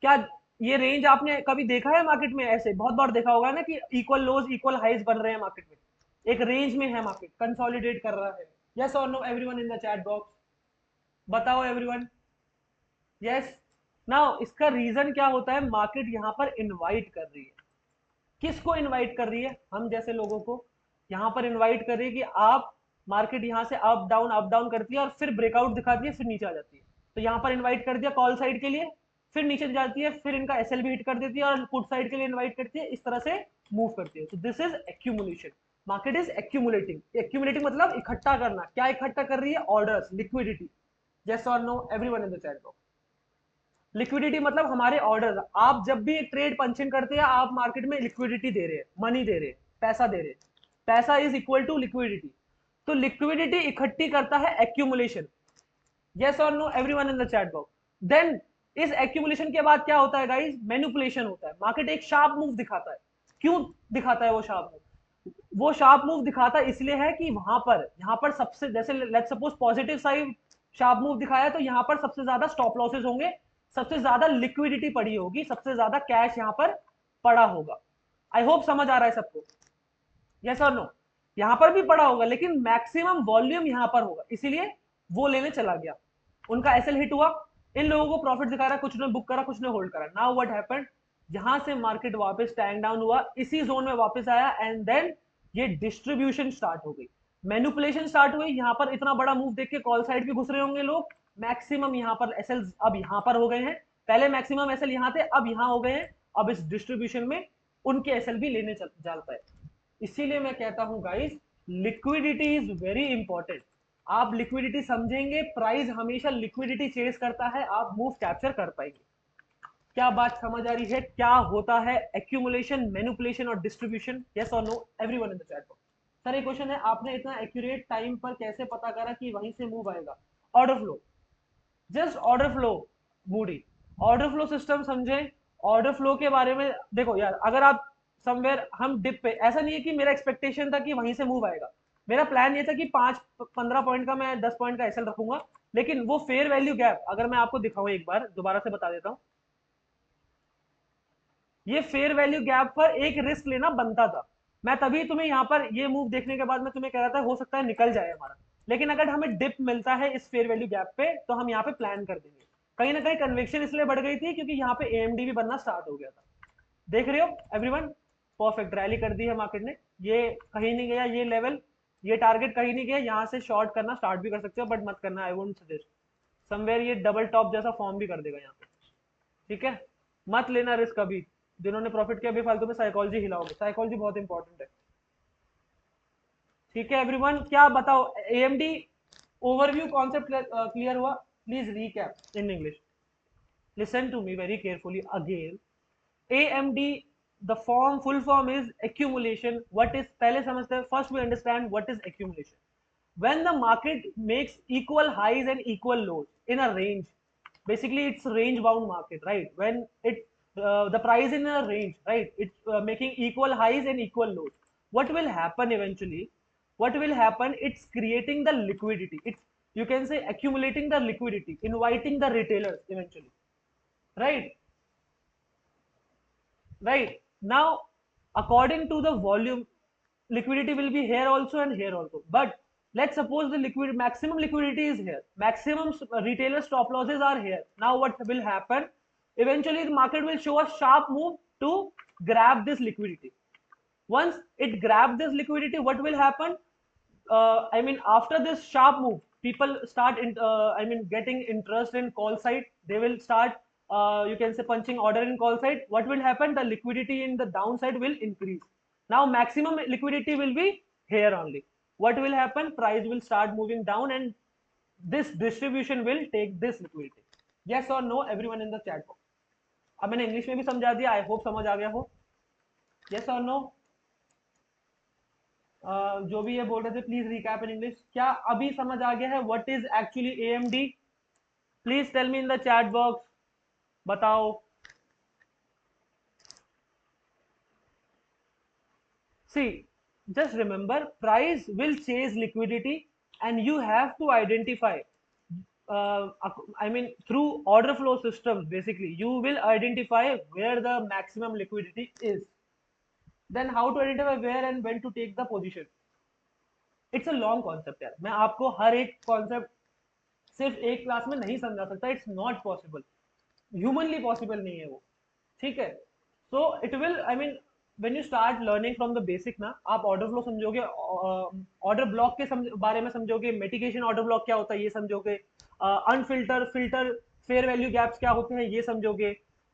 क्या ये रेंज आपने कभी देखा है मार्केट में? ऐसे बहुत बार देखा होगा ना कि इक्वल लोज इक्वल हाइज बन रहे हैं मार्केट में, एक रेंज में है मार्केट, कंसोलिडेट कर रहा है। यस और no everyone in the chat box, बताओ एवरीवन। यस। नाउ इसका रीजन क्या होता है? मार्केट यहां पर इनवाइट कर रही है, किसको इनवाइट कर रही है? हम जैसे लोगों को यहां पर इनवाइट कर रही है कि आप, मार्केट यहां से अप डाउन करती है और फिर ब्रेकआउट दिखाती है, फिर नीचे आ जाती है। तो यहां पर इनवाइट कर दिया कॉल साइड के लिए, फिर नीचे जाती है, फिर इनका एसएल भी हिट कर देती है और पुट साइड के लिए इनवाइट करती है, इस तरह से मूव करती है। तो this is accumulation. Market is accumulating. Accumulating मतलब इकट्ठा करना। क्या इकट्ठा कर रही है? Orders, liquidity. यस और no everyone in the chat box. Liquidity मतलब हमारे ऑर्डर, आप जब भी एक ट्रेड पंचिंग करते हैं आप मार्केट में लिक्विडिटी दे रहे हैं, मनी दे रहे हैं, पैसा दे रहे हैं। पैसा इज इक्वल टू लिक्विडिटी। तो लिक्विडिटी इकट्ठी करता है एक्यूमुलेशन। यस और no everyone in the chat box. Then इस एक्यूमुलेशन के बाद क्या होता है गाइस? मैनिपुलेशन होता है। मार्केट एक शार्प मूव दिखाता है। क्यों दिखाता है वो शार्प मूव? वो शार्प मूव दिखाता इसलिए है कि वहां पर, यहां पर सबसे, जैसे let's suppose positive side sharp move दिखाया तो यहां पर सबसे ज्यादा स्टॉप लॉसेस होंगे, सबसे ज्यादा लिक्विडिटी पड़ी होगी, सबसे ज्यादा कैश यहां पर पड़ा होगा। आई होप समझ आ रहा है सबको? यस और नो? यहां पर भी पड़ा होगा लेकिन मैक्सिमम वॉल्यूम यहां पर होगा, इसीलिए वो लेने चला गया, उनका एसएल हिट हुआ, इन लोगों को प्रॉफिट दिखा रहा, कुछ ने बुक करा, कुछ ने होल्ड करा। Now what happened? यहां से मार्केट वापस टैंक डाउन हुआ, इसी जोन में वापस आया एंड देन ये डिस्ट्रीब्यूशन स्टार्ट हो गई, मैनिपुलेशन स्टार्ट हुई। यहां पर इतना बड़ा मूव देख के कॉल साइड भी घुस रहे होंगे लोग, मैक्सिमम यहां पर एसएल अब यहां पर हो गए हैं, पहले मैक्सिमम एसएल यहां थे, अब यहां हो गए हैं। अब इस डिस्ट्रीब्यूशन में उनके एसएल भी लेने चल पाए। इसीलिए मैं कहता हूं guys, liquidity is very important. आप लिक्विडिटी समझेंगे, प्राइस हमेशा लिक्विडिटी चेस करता है, आप मूव कैप्चर कर पाएंगे। क्या बात समझ आ रही है? क्या होता है एक्यूमुलेशन, मैनिपुलेशन और डिस्ट्रीब्यूशन? यस और no everyone in the chat box. Sir एक क्वेश्चन है, आपने इतना एक्यूरेट टाइम पर कैसे पता करा कि वहीं से मूव आएगा? Order flow, just order flow. Moody order flow system समझे? ऑर्डर फ्लो के बारे में देखो यार, अगर आप समवेयर, हम डिप पे, ऐसा नहीं है कि मेरा एक्सपेक्टेशन था कि वहीं से मूव आएगा। मेरा प्लान ये था कि 5-15 पॉइंट का, मैं 10 पॉइंट का एसएल रखूंगा, लेकिन वो फेयर वैल्यू गैप अगर मैं आपको दिखाऊं, एक बार दोबारा से बता देता हूं, ये फेयर वैल्यू गैप पर एक रिस्क लेना बनता था। मैं तभी तुम्हें यहाँ पर ये मूव देखने के बाद मैं तुम्हें कह रहा था हो सकता है निकल जाए हमारा, लेकिन अगर हमें डिप मिलता है इस फेयर वैल्यू गैप पे तो हम यहाँ पे प्लान कर देंगे। कहीं ना कहीं कन्विक्शन इसलिए बढ़ गई थी क्योंकि यहाँ पे एएमडी भी बनना स्टार्ट हो गया था। देख रहे हो एवरीवन? परफेक्ट रैली कर दी है मार्केट ने, ये कहीं नहीं गया, ये लेवल, ये टारगेट कहीं नहीं गया। यहाँ से शॉर्ट करना स्टार्ट भी कर सकते हो बट मत करना, आई वोंट सजेस्ट। समवेयर ये डबल टॉप जैसा फॉर्म भी कर देगा यहाँ पे, ठीक है? मत लेना रिस्क अभी। जिन्होंने प्रॉफिट किया भी फालतू में साइकोलॉजी हिलाओगे, साइकोलॉजी बहुत इंपॉर्टेंट है, ठीक है एवरीवन? क्या बताओ, एएमडी ओवरव्यू कॉन्सेप्ट क्लियर हुआ? Please recap in English, listen to me very carefully again. AMD, the form, full form is accumulation. What is, पहले समझते हैं, first we understand what is accumulation. When the market makes equal highs and equal lows in a range, basically it's range bound market, right? When it the price in a range, right? It's making equal highs and equal lows. What will happen eventually? what will happen, it's creating the liquidity, it's, you can say, accumulating the liquidity, inviting the retailers eventually, right? Right now, according to the volume, liquidity will be here also and here also. But let's suppose the liquid maximum liquidity is here, maximum retailer stop losses are here. Now what will happen, eventually the market will show a sharp move to grab this liquidity. Once it grabs this liquidity, what will happen, I mean, after this sharp move, people start I mean, getting interest in call side. They will start, you can say, punching order in call side. What will happen, the liquidity in the downside will increase. Now maximum liquidity will be here only. What will happen, price will start moving down and this distribution will take this liquidity. Yes or no, everyone in the chat box. अब मैंने English में भी समझा दिया, I hope समझ आ गया हो. यस और नो, जो भी ये बोल रहे थे, प्लीज रिकैप इन इंग्लिश. क्या अभी समझ आ गया है what is actually AMD? Please tell me in the chat box, बताओ. See, just remember, price will chase liquidity and you have to identify, I mean, through order flow systems, basically you will identify where the maximum liquidity is. Then how to identify where and when to take the position? It's a long concept यार, मैं आपको हर एक concept सिर्फ एक class में नहीं समझा सकता. It's not possible, humanly possible नहीं है वो. ठीक है, so it will, I mean, when you start learning from the basic ना, आप ऑर्डर फ्लो समझोगे, ऑर्डर ब्लॉक के बारे में समझोगे, मिटिगेशन ऑर्डर ब्लॉक क्या होता है ये समझोगे, unfilter filter fair value gaps क्या होते हैं ये समझोगे,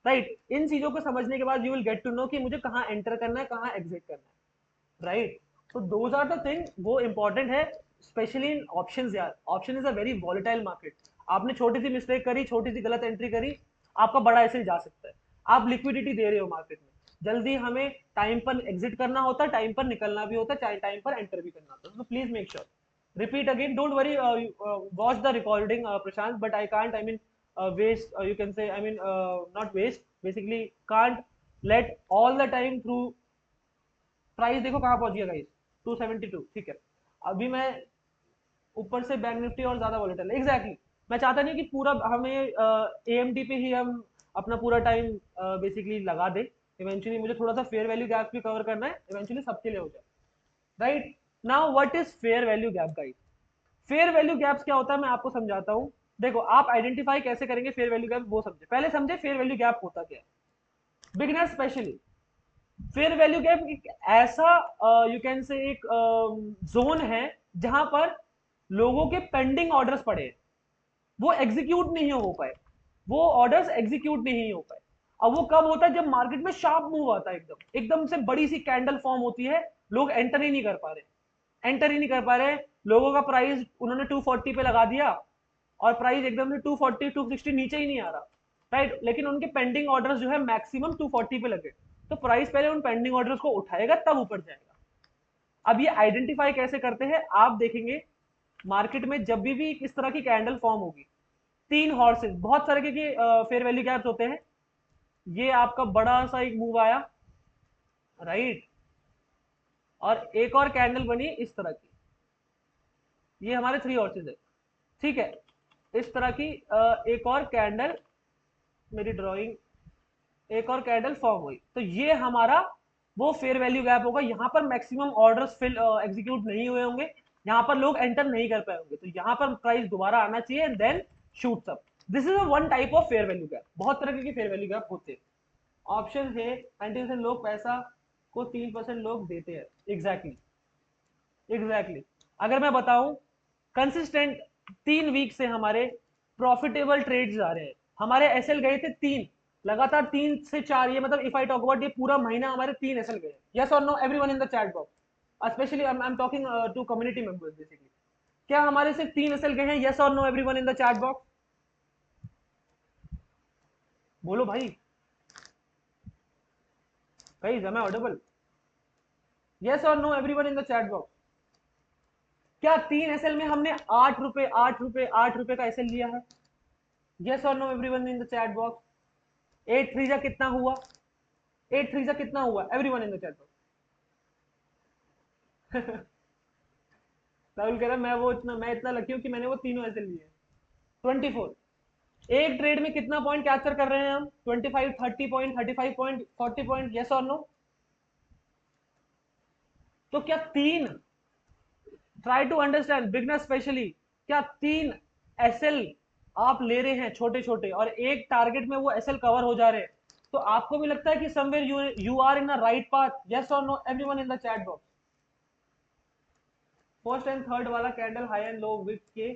राइट? इन चीजों को समझने के बाद you will get to know कि मुझे कहाँ एंटर करना है, कहाँ एग्जिट करना है, राइट? तो दोज आर द थिंग, वो इंपॉर्टेंट है, स्पेशली इन ऑप्शंस. यार option is a very volatile market. आपने छोटी सी मिस्टेक करी, छोटी सी गलत एंट्री करी, आपका बड़ा ऐसे जा सकता है. आप लिक्विडिटी दे रहे हो मार्केट में, जल्दी हमें टाइम पर एग्जिट करना होता है, टाइम पर निकलना भी होता है, टाइम पर एंटर भी करना होता है. तो please make sure, repeat again, don't worry, watch the recording, Prashant, but I can't, I mean, waste, you can say, I mean, not waste, basically can't let all the time through. Price देखो कहाँ पहुंच गया guys, 272. ठीक है, अभी मैं ऊपर से बैंक निफ्टी और ज्यादा वॉलेटाइल, एग्जैक्टली. मैं चाहता नहीं कि पूरा हमें एएमडी पे ही हम अपना पूरा टाइम बेसिकली लगा दे. इवेंचुअली मुझे थोड़ा सा फेयर वैल्यू गैप भी कवर करना है, इवेंचुअली सबके लिए हो जाए, right? Now what is fair value gap guys? Fair value gaps क्या होता है मैं आपको समझाता हूँ. देखो, आप आइडेंटिफाई कैसे करेंगे फेयर वैल्यू गैप, वो समझे. पहले समझे फेयर वैल्यू गैप होता क्या है, beginner specially. Fair value gap एक ऐसा, यू कैन से, एक जोन है जहां पर लोगों के पेंडिंग ऑर्डर्स पड़े हैं, वो एग्जीक्यूट नहीं हो पाए, वो ऑर्डर्स एग्जीक्यूट नहीं हो पाए. अब वो कब होता है, जब मार्केट में शार्प मूव आता है, एकदम एकदम से बड़ी सी कैंडल फॉर्म होती है, लोग एंटर ही नहीं कर पा रहे, एंटर ही नहीं कर पा रहे. लोगों का प्राइस उन्होंने 240 पे लगा दिया और प्राइस एकदम से 240 260 नीचे ही नहीं आ रहा, राइट? लेकिन उनके पेंडिंग ऑर्डर्स जो है मैक्सिमम 240 पे लगे, तो प्राइस पहले उन पेंडिंग ऑर्डर्स को उठाएगा तब ऊपर जाएगा. अब ये आइडेंटिफाई कैसे करते हैं, आप देखेंगे मार्केट में जब भी इस तरह की कैंडल फॉर्म होगी, तीन हॉर्सेस, बहुत सारे के फेयर वैल्यू गैप्स होते हैं. ये आपका बड़ा सा एक मूव आया, राइट, और एक और कैंडल बनी इस तरह की, ये हमारे थ्री हॉर्सेस है. ठीक है, इस तरह की एक और कैंडल, मेरी ड्राइंग, एक और कैंडल फॉर्म हुई, तो ये हमारा वो फेयर वैल्यू गैप होगा. यहाँ पर मैक्सिमम ऑर्डर्स फिल एग्जीक्यूट नहीं हुए होंगे, यहाँ पर लोग एंटर नहीं कर पाए होंगे, तो यहाँ पर प्राइस दोबारा आना चाहिए and then shoots up. This is one type of fair value gap. बहुत तरह के फेयर वैल्यू गैप होते हैं. ऑप्शन है 90% लोग पैसा को 3% लोग देते हैं. Exactly, exactly. अगर मैं बताऊं, कंसिस्टेंट 3 वीक से हमारे प्रॉफिटेबल ट्रेड्स आ रहे हैं. हमारे एसएल गए थे 3, लगातार 3 से 4, ये मतलब इफ आई टॉक अबाउट, ये पूरा महीना हमारे 3 एसएल गए. यस और no everyone in the chat box, specially I am talking to community members basically. क्या हमारे सिर्फ 3 एसएल गए हैं? यस और no everyone in the chat box, बोलो भाई. Guys, am I audible? Yes और no everyone in the chat box. क्या 3 एसएल में हमने 8 रुपए 8 रुपए 8 रुपए का एसएल लिया है? यस और no everyone in the chat box. 8 3 जा कितना हुआ? 8 3 जा कितना हुआ? Everyone in the chat box. Rahul कह रहा है मैं इतना लकी हूँ कि मैंने वो तीनों ऐसे लिए। 24। एक ट्रेड में कितना पॉइंट कैप्चर कर रहे हैं हम? 25, 30 पॉइंट, 35 पॉइंट, 40 पॉइंट, यस और नो? तो क्या तीन, try to understand beginner specially, क्या तीन एसएल आप ले रहे हैं छोटे छोटे और एक टारगेट में वो एसएल कवर हो जा रहे हैं, तो आपको भी लगता है कि somewhere you are in the right path? Yes और no everyone in the chat box. First and third वाला candle high and low wick के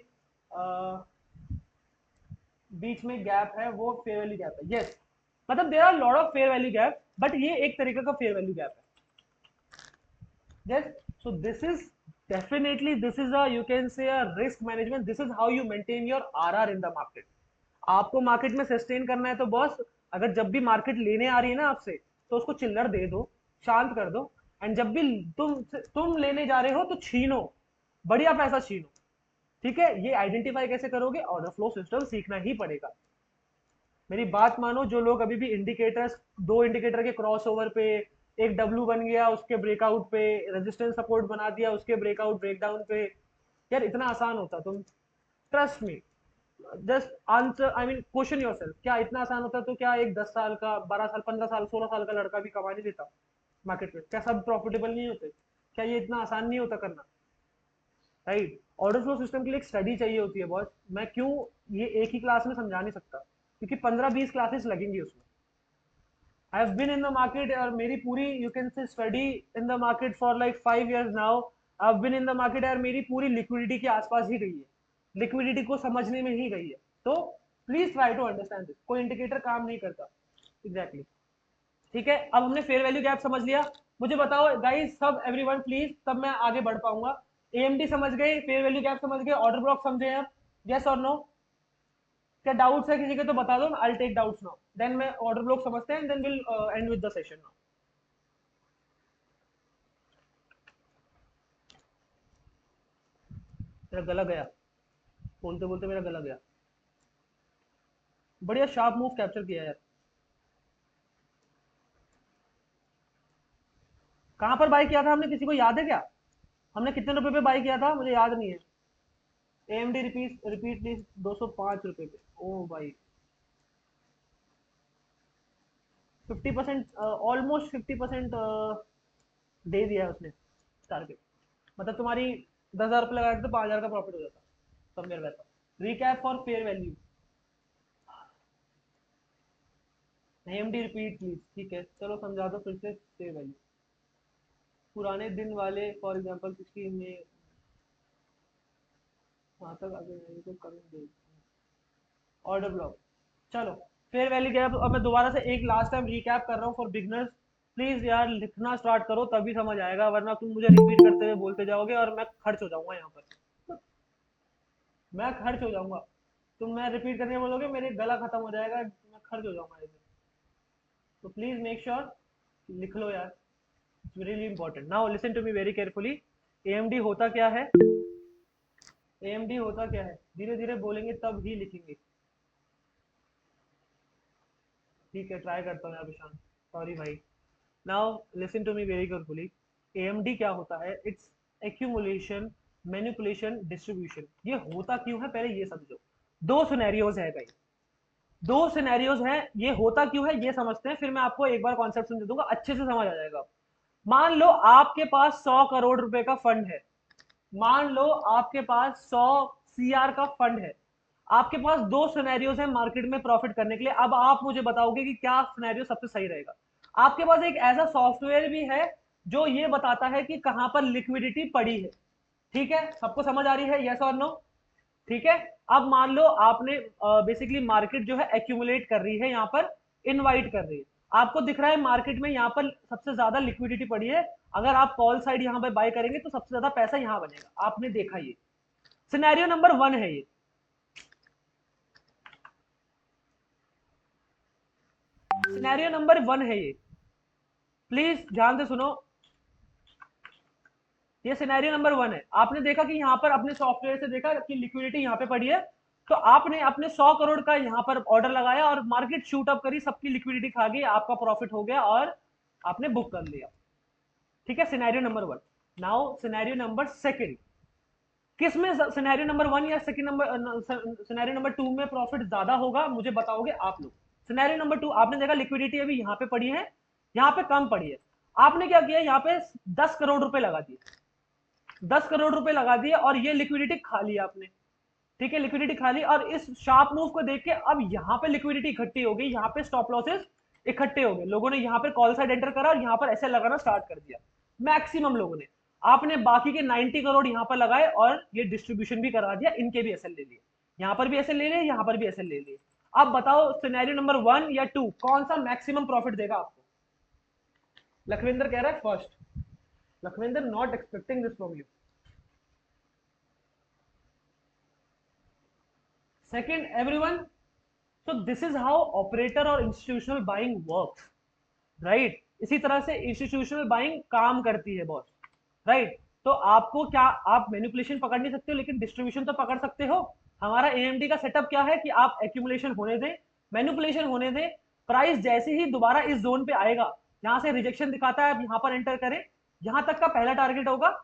बीच में गैप है, वो फेयर वैल्यू गैप है। यस, मतलब there are lot of fair value gap, but ये एक तरीके का फेयर वैल्यू गैप है। Yes, so this is definitely, this is a, you can say, a risk management. This is how you maintain your RR in the market. आपको market में sustain करना है तो बॉस, अगर जब भी मार्केट लेने आ रही है ना आपसे, तो उसको चिल्लर दे दो, शांत कर दो। एंड जब भी तुम लेने जा रहे हो तो छीनो, बढ़िया पैसा छीनो। ठीक है, ये आइडेंटिफाई कैसे करोगे? ऑर्डर फ्लो सिस्टम सीखना ही पड़ेगा। मेरी बात मानो, जो लोग अभी भी इंडिकेटर्स, दो इंडिकेटर के क्रॉसओवर पे, एक डब्ल्यू बन गया उसके ब्रेकआउट पे, रेजिस्टेंस सपोर्ट बना दिया उसके ब्रेकआउट ब्रेकडाउन पे, यार इतना आसान होता? तुम trust me, just answer, I mean question yourself, क्या इतना आसान होता? तो क्या एक 10 साल का, 12 साल, 15 साल, 16 साल का लड़का भी कमा नहीं देता मार्केट में? क्या सब प्रॉफिटेबल नहीं होते? क्या ये इतना आसान नहीं होता करना? राइट, ऑर्डर फ्लो सिस्टम के लिए एक स्टडी चाहिए होती है बॉस। मैं क्यों ये एक ही क्लास में समझा नहीं सकता, क्योंकि 15-20 क्लासेस लगेंगी उसमें। I have been in the market, और मेरी पूरी, you can say, study in the market for like 5 years now. I have been in the market, यार मेरी पूरी लिक्विडिटी के आसपास ही गई है, लिक्विडिटी को समझने में ही गई है। तो please try to understand this, कोई इंडिकेटर काम नहीं करता। Exactly exactly. ठीक है, अब हमने फेयर वैल्यू गैप समझ लिया। मुझे बताओ गाइस, सब एवरीवन प्लीज, तब मैं आगे बढ़ पाऊंगा। एएमडी समझ गए, फेयर वैल्यू गैप समझ गए, ऑर्डर ब्लॉक समझे आप? यस और नो? क्या डाउट्स है किसी के तो बता दो, I will take doubts now, then मैं ऑर्डर ब्लॉक समझते हैं, then will end with the session now. मेरा गला गया, बोलते बोलते मेरा गला गया। बढ़िया शार्प मूव कैप्चर किया यार। कहाँ पर बाय किया था हमने, किसी को याद है क्या? हमने कितने रुपए पे बाय किया था, मुझे याद नहीं है। AMD repeat repeat please. 205 रुपए पे। ओ भाई, 50%, ऑलमोस्ट 50% दे दिया है उसने टारगेट। मतलब तुम्हारी 10,000 रुपये लगाए तो 5,000 का प्रॉफिट हो जाता समवेयर वैसा। Recap for fair value. AMD repeat please. ठीक है, चलो समझा दो फिर से फेयर वैल्यू। पुराने दिन वाले, फॉर एग्जांपल 16 में, वहां तक आगे तो कमिंग डे, ऑर्डर ब्लॉक। चलो, फेयर वैल्यू गैप, अब मैं दोबारा से एक लास्ट टाइम रिकैप कर रहा हूँ फॉर बिगनर्स। प्लीज यार लिखना स्टार्ट करो, तभी समझ आएगा, वरना तुम मुझे रिपीट करते हुए बोलते जाओगे और मैं खर्च हो जाऊंगा यहाँ पर। मैं खर्च हो जाऊंगा, तुम मैं रिपीट करने बोलोगे, मेरे गला खत्म हो जाएगा, मैं खर्च हो जाऊंगा ऐसे। तो प्लीज मेक श्योर लिख लो यार, it's really important. Now listen to me very carefully. AMD होता क्या है? एएमडी होता क्या है, धीरे धीरे बोलेंगे तब ही लिखेंगे। ठीक है, ट्राई करता हूँ यार विशांत, सॉरी भाई। Now listen to me very carefully. AMD क्या होता है? It's accumulation, manipulation, distribution. ये होता क्यों है, पहले ये समझो। दो सिनेरियोज है भाई, दो सिनेरियोज हैं। ये होता क्यों है ये समझते हैं, फिर मैं आपको एक बार कॉन्सेप्ट समझा दूंगा, अच्छे से समझ आ जाएगा। मान लो आपके पास 100 करोड़ रुपए का फंड है। मान लो आपके पास 100 CR का फंड है। आपके पास दो सिनेरियोज हैं मार्केट में प्रॉफिट करने के लिए। अब आप मुझे बताओगे कि क्या सिनेरियो सबसे सही रहेगा। आपके पास एक ऐसा सॉफ्टवेयर भी है जो ये बताता है कि कहां पर लिक्विडिटी पड़ी है। ठीक है, सबको समझ आ रही है? यस और नो? ठीक है, अब मान लो आपने, बेसिकली मार्केट जो है एक्यूमुलेट कर रही है, यहाँ पर इनवाइट कर रही है। आपको दिख रहा है मार्केट में यहाँ पर सबसे ज्यादा लिक्विडिटी पड़ी है। अगर आप कॉल साइड यहाँ पे बाय करेंगे तो सबसे ज्यादा पैसा यहाँ बनेगा। आपने देखा, ये सिनेरियो नंबर 1 है। ये सिनेरियो नंबर 1 है ये, प्लीज ध्यान से सुनो। ये सिनेरियो नंबर 1 है। आपने देखा कि यहाँ पर अपने सॉफ्टवेयर से देखा कि लिक्विडिटी यहाँ पे पड़ी है, तो आपने अपने 100 करोड़ का यहाँ पर ऑर्डर लगाया और मार्केट शूट अप करी, सबकी लिक्विडिटी खा गई, आपका प्रॉफिट हो गया और आपने बुक कर लिया। ठीक है, scenario number 1। Now scenario number 2। किस में सिनेरियो नंबर 1 या सेकंड नंबर सिनेरियो नंबर 2 में प्रॉफिट ज्यादा होगा, मुझे बताओगे आप लोग। सिनेरियो नंबर 2 आपने देखा लिक्विडिटी अभी यहाँ पे पड़ी है, यहाँ पे कम पड़ी है, आपने क्या किया, यहाँ पे 10 करोड़ रुपए लगा दिए, 10 करोड़ रुपए लगा दिए और ये लिक्विडिटी खा ली आपने। ठीक है, लिक्विडिटी खा ली और इस शार्प मूव को देख के अब यहाँ पे लिक्विडिटी इकट्ठी हो गई, यहाँ पे स्टॉप लॉसेस इकट्ठे हो गए, लोगों ने यहाँ पे कॉल साइड एंटर करा और यहाँ पर ऐसे लगाना स्टार्ट कर दिया मैक्सिमम लोगों ने। आपने बाकी के 90 करोड़ यहाँ पर लगाए और ये डिस्ट्रीब्यूशन भी करा दिया, इनके भी एसएल ले लिए, यहाँ पर भी एसएल ले लिए, यहाँ पर भी एसएल ले लिए। अब बताओ सिनेरियो नंबर 1 या 2 कौन सा मैक्सिमम प्रॉफिट देगा आपको। लखविंदर कह रहा है first. Lakhwinder not expecting this from you. Second everyone, so this is how operator और institutional buying works, right? इसी तरह से institutional buying काम करती है बॉस, right? तो आपको क्या, आप मैनिपुलेशन पकड़ नहीं सकते हो लेकिन डिस्ट्रीब्यूशन तो पकड़ सकते हो। हमारा एएमडी का सेटअप क्या है कि आप एक्यूमुलेशन होने दें, मैनिपुलेशन होने दें, प्राइस जैसे ही दोबारा इस जोन पे आएगा, यहाँ से रिजेक्शन दिखाता है, आप यहाँ पर एंटर करें, यहाँ तक का पहला टारगेट होगा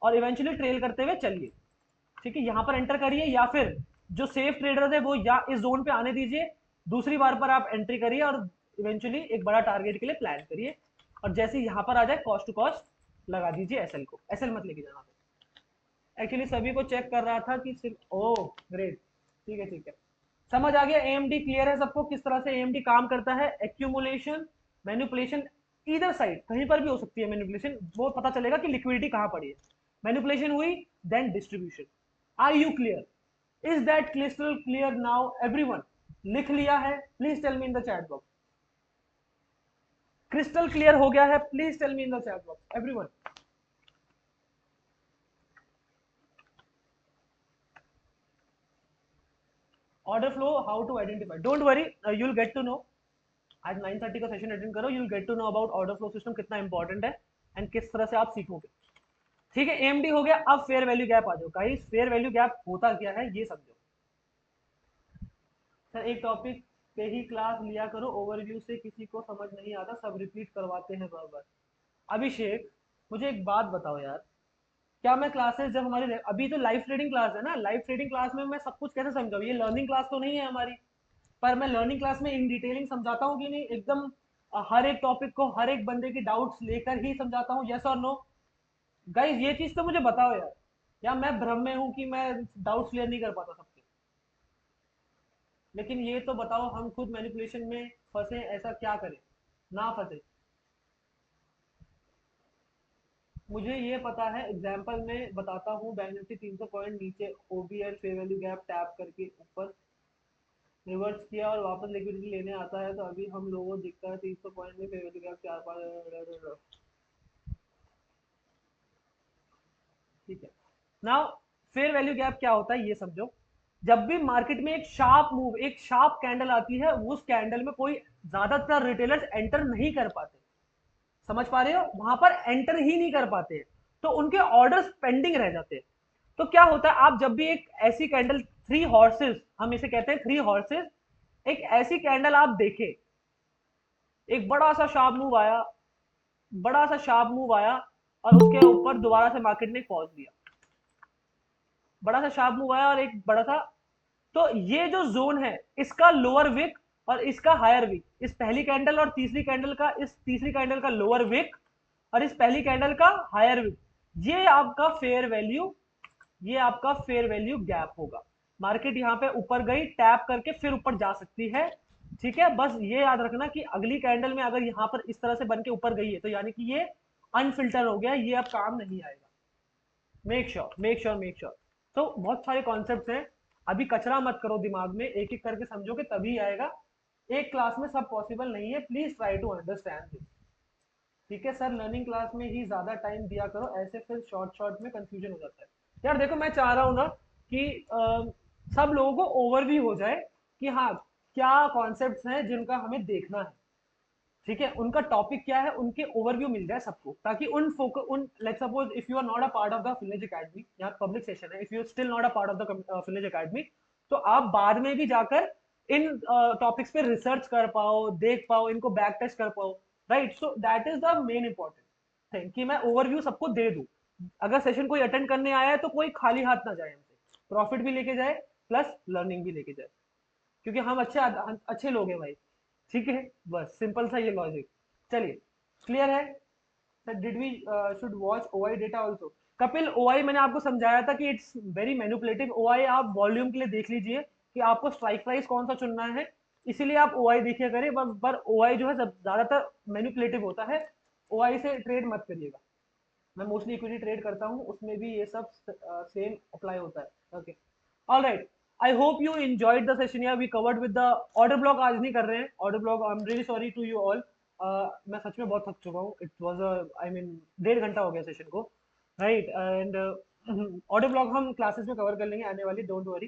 और इवेंचुअली ट्रेल करते हुए चलिए। ठीक है, यहाँ पर एंटर करिए या फिर जो सेफ ट्रेडर है वो या इस जोन पे आने दीजिए, दूसरी बार पर आप एंट्री करिए और इवेंचुअली एक बड़ा टारगेट के लिए प्लान करिए और जैसे यहाँ पर आ जाए कॉस्ट टू कॉस्ट लगा दीजिए एसएल को, एसएल मत लेके जाना। एक्चुअली सभी को चेक कर रहा था कि सिर्फ ओ ग्रेट, ठीक है ठीक है, समझ आ गया। एएमडी क्लियर है सबको किस तरह से एएमडी काम करता है। एक्यूमुलेशन, मैनिपुलेशन, ईदर साइड कहीं पर भी हो सकती है मैनिपुलेशन, वो पता चलेगा कि लिक्विडिटी कहां पड़ी है। मैनिपुलेशन हुई then distribution. Are you clear? Is that crystal clear now everyone? लिख लिया है please tell me in the chat box. Crystal clear हो गया है please tell me in the chat box everyone. Order flow how to identify, don't worry you will get to know. आज 9:30 का session attend करो, you will get to know about order flow system कितना important है and किस तरह से आप सीखोगे। ठीक है, एएमडी हो गया। अब फेयर वैल्यू गैप आ जाओ गाइस। फेयर वैल्यू गैप होता क्या है ये समझो। सर एक टॉपिक पे ही क्लास लिया करो, ओवरव्यू से किसी को समझ नहीं आता, सब रिपीट करवाते हैं बार बार। अभिषेक मुझे एक बात बताओ यार, क्या मैं क्लासेस जब हमारी अभी तो लाइव ट्रेडिंग क्लास है ना, लाइव ट्रेडिंग क्लास में मैं सब कुछ कैसे समझाऊँ? ये लर्निंग क्लास तो नहीं है हमारी, पर मैं लर्निंग क्लास में इन डिटेलिंग समझाता हूँ कि नहीं, एकदम हर एक टॉपिक को हर एक बंदे की डाउट्स लेकर ही समझाता हूँ, यस और नो? गाइज ये चीज तो मुझे बताओ यार, या मैं भ्रम में हूँ कि मैं डाउट्स क्लियर नहीं कर पाता सबके? लेकिन ये तो बताओ, हम खुद मैनिपुलेशन में फंसे, ऐसा क्या करें ना फंसे? मुझे ये पता है, एग्जांपल में बताता हूँ। बैंक निफ्टी 300 पॉइंट नीचे ओबीएल फेयर वैल्यू गैप टैप करके ऊपर रिवर्स किया और वापस लिक्विडिटी लेने आता है, तो अभी हम लोगों को दिखता है 300 पॉइंट में फेयर वैल्यू गैप 4-5। ठीक है, नाउ फेयर वैल्यू गैप क्या होता है ये समझो। जब भी मार्केट में एक शार्प मूव, एक शार्प कैंडल आती है, उस कैंडल में कोई ज्यादातर रिटेलर्स एंटर नहीं कर पाते, समझ पा रहे हो, वहां पर एंटर ही नहीं कर पाते हैं, तो उनके ऑर्डर्स पेंडिंग रह जाते हैं। तो क्या होता है, आप जब भी एक ऐसी कैंडल, थ्री हॉर्सेस हम इसे कहते हैं, थ्री हॉर्सेस, एक ऐसी कैंडल आप देखे, एक बड़ा सा शार्प मूव आया, बड़ा सा शार्प मूव आया और उसके ऊपर दोबारा से मार्केट ने पॉज दिया, बड़ा सा शार्प मूव आया और एक बड़ा सा, तो ये जो जोन है इसका लोअर विक और इसका हायर विक, इस पहली कैंडल और तीसरी कैंडल का, इस तीसरी कैंडल का लोअर विक और इस पहली कैंडल का हायर विक, ये आपका फेयर वैल्यू, ये आपका फेयर वैल्यू गैप होगा। मार्केट यहाँ पे ऊपर गई, टैप करके फिर ऊपर जा सकती है। ठीक है, बस ये याद रखना कि अगली कैंडल में अगर यहाँ पर इस तरह से बन के ऊपर गई है तो यानी कि ये अनफिल्टर हो गया, ये अब काम नहीं आएगा। Make sure, make sure, make sure. तो बहुत सारे कॉन्सेप्ट्स हैं, अभी कचरा मत करो दिमाग में, एक एक करके समझोगे तभी आएगा। एक क्लास में सब पॉसिबल नहीं है, please try to understand this. ठीक है सर, लर्निंग क्लास में ही ज्यादा टाइम दिया करो, ऐसे फिर शॉर्ट शॉर्ट में कंफ्यूजन हो जाता है। यार देखो, मैं चाह रहा हूँ ना कि सब लोगों को ओवरव्यू हो जाए कि हाँ क्या कॉन्सेप्ट्स हैं जिनका हमें देखना है। ठीक है, उनका टॉपिक क्या है, उनके ओवरव्यू मिल जाए सबको, ताकि उन let's suppose if you are not a part of the Fillage academy, यहाँ पब्लिक सेशन है, if you still not a part of the Fillage academy, तो आप बाद में भी जाकर इन टॉपिक्स पे रिसर्च कर पाओ, देख पाओ, इनको बैक टेस्ट कर पाओ, right? So that is the main important thing कि मैं ओवरव्यू सबको दे दूं। अगर सेशन कोई अटेंड करने आया है तो कोई खाली हाथ ना जाए हमसे, प्रॉफिट भी लेके जाए प्लस लर्निंग भी लेके जाए, क्योंकि हम अच्छे लोग हैं भाई। ठीक है, बस सिंपल सा ये लॉजिक। चलिए, क्लियर है sir? Did we should watch OI data also? Kapil, OI मैंने आपको समझाया था कि इट्स वेरी मैनिपुलेटिव। ओआई आप वॉल्यूम के लिए देख लीजिए कि आपको स्ट्राइक प्राइस कौन सा चुनना है, इसीलिए आप ओआई देखिए करें। पर ओआई जो है ज्यादातर मैनिपुलेटिव होता है, ओआई से ट्रेड मत करिएगा। मैं मोस्टली इक्विटी ट्रेड करता हूँ, उसमें भी ये सब सेम अप्लाई होता है। Okay, all right. I hope you enjoyed the session. Yeah we covered with the order block. आज नहीं कर रहे हैं order block, I am really sorry to you all. मैं सच में बहुत थक चुका हूँ। इट वॉज आई मीन 1.5 घंटा हो गया सेशन को, राइट। एंड ऑर्डर ब्लॉक हम क्लासेस में कवर कर लेंगे आने वाली, डोंट वरी।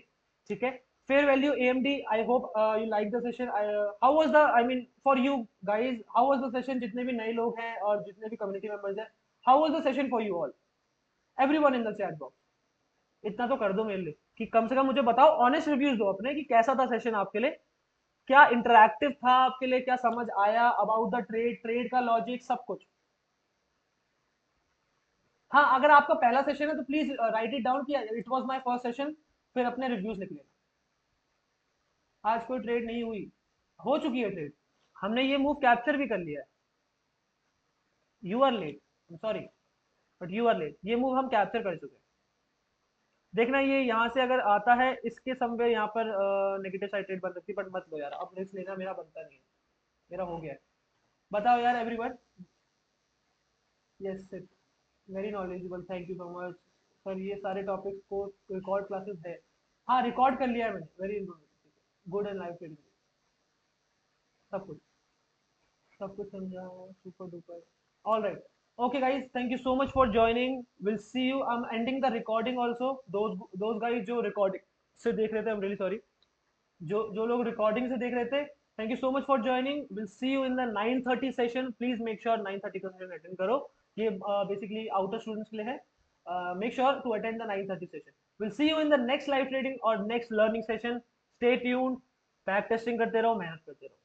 ठीक है, fair value AMD, I hope you like the session. How was the, I mean for you guys, how was the session? जितने भी नए लोग हैं और जितने भी कम्युनिटी मेंबर्स हैं, how was the session for you all? Everyone in the chat box, इतना तो कर दो मेरे लिए कि कम से कम मुझे बताओ, ऑनेस्ट रिव्यूज दो अपने कि कैसा था सेशन आपके लिए, क्या इंटरैक्टिव था आपके लिए, क्या समझ आया अबाउट द ट्रेड, ट्रेड का लॉजिक, सब कुछ। हाँ, अगर आपका पहला सेशन है तो प्लीज राइट इट डाउन कि it was my first session, फिर अपने रिव्यूज लिख लेना। आज कोई ट्रेड नहीं हुई, हो चुकी है ट्रेड, हमने ये मूव कैप्चर भी कर लिया है। You are late, I am sorry, but you are late. ये मूव हम कैप्चर कर चुके हैं। देखना, ये यहाँ से अगर आता है, इसके समवेयर यहाँ पर नेगेटिव साइड ट्रेड बन सकती है, बट मत लो यार, अब रिस्क लेना मेरा बनता नहीं है, मेरा हो गया है। बताओ यार everyone. Yes sir, very knowledgeable, thank you so much sir. ये सारे टॉपिक्स को रिकॉर्ड क्लासेस है। हाँ, रिकॉर्ड कर लिया है मैंने, very informative, good and live trading, सब कुछ, सब कुछ समझा, super duper. All right, okay guys, thank you so much for joining, we'll see you, I'm ending the recording also, those guys जो recording से देख रहे थे, I'm really sorry, जो जो लोग रिकॉर्डिंग से देख रहे थे, thank you so much for joining, will see you in the 9:30 session. Please make sure 9:30 का सेशन अटेंड करो, ये बेसिकली आउटर स्टूडेंट्स के लिए है। Make sure to attend the 9:30 session. Will see you in the next live trading और next learning session. Stay tuned, back testing करते रहो, मेहनत करते रहो।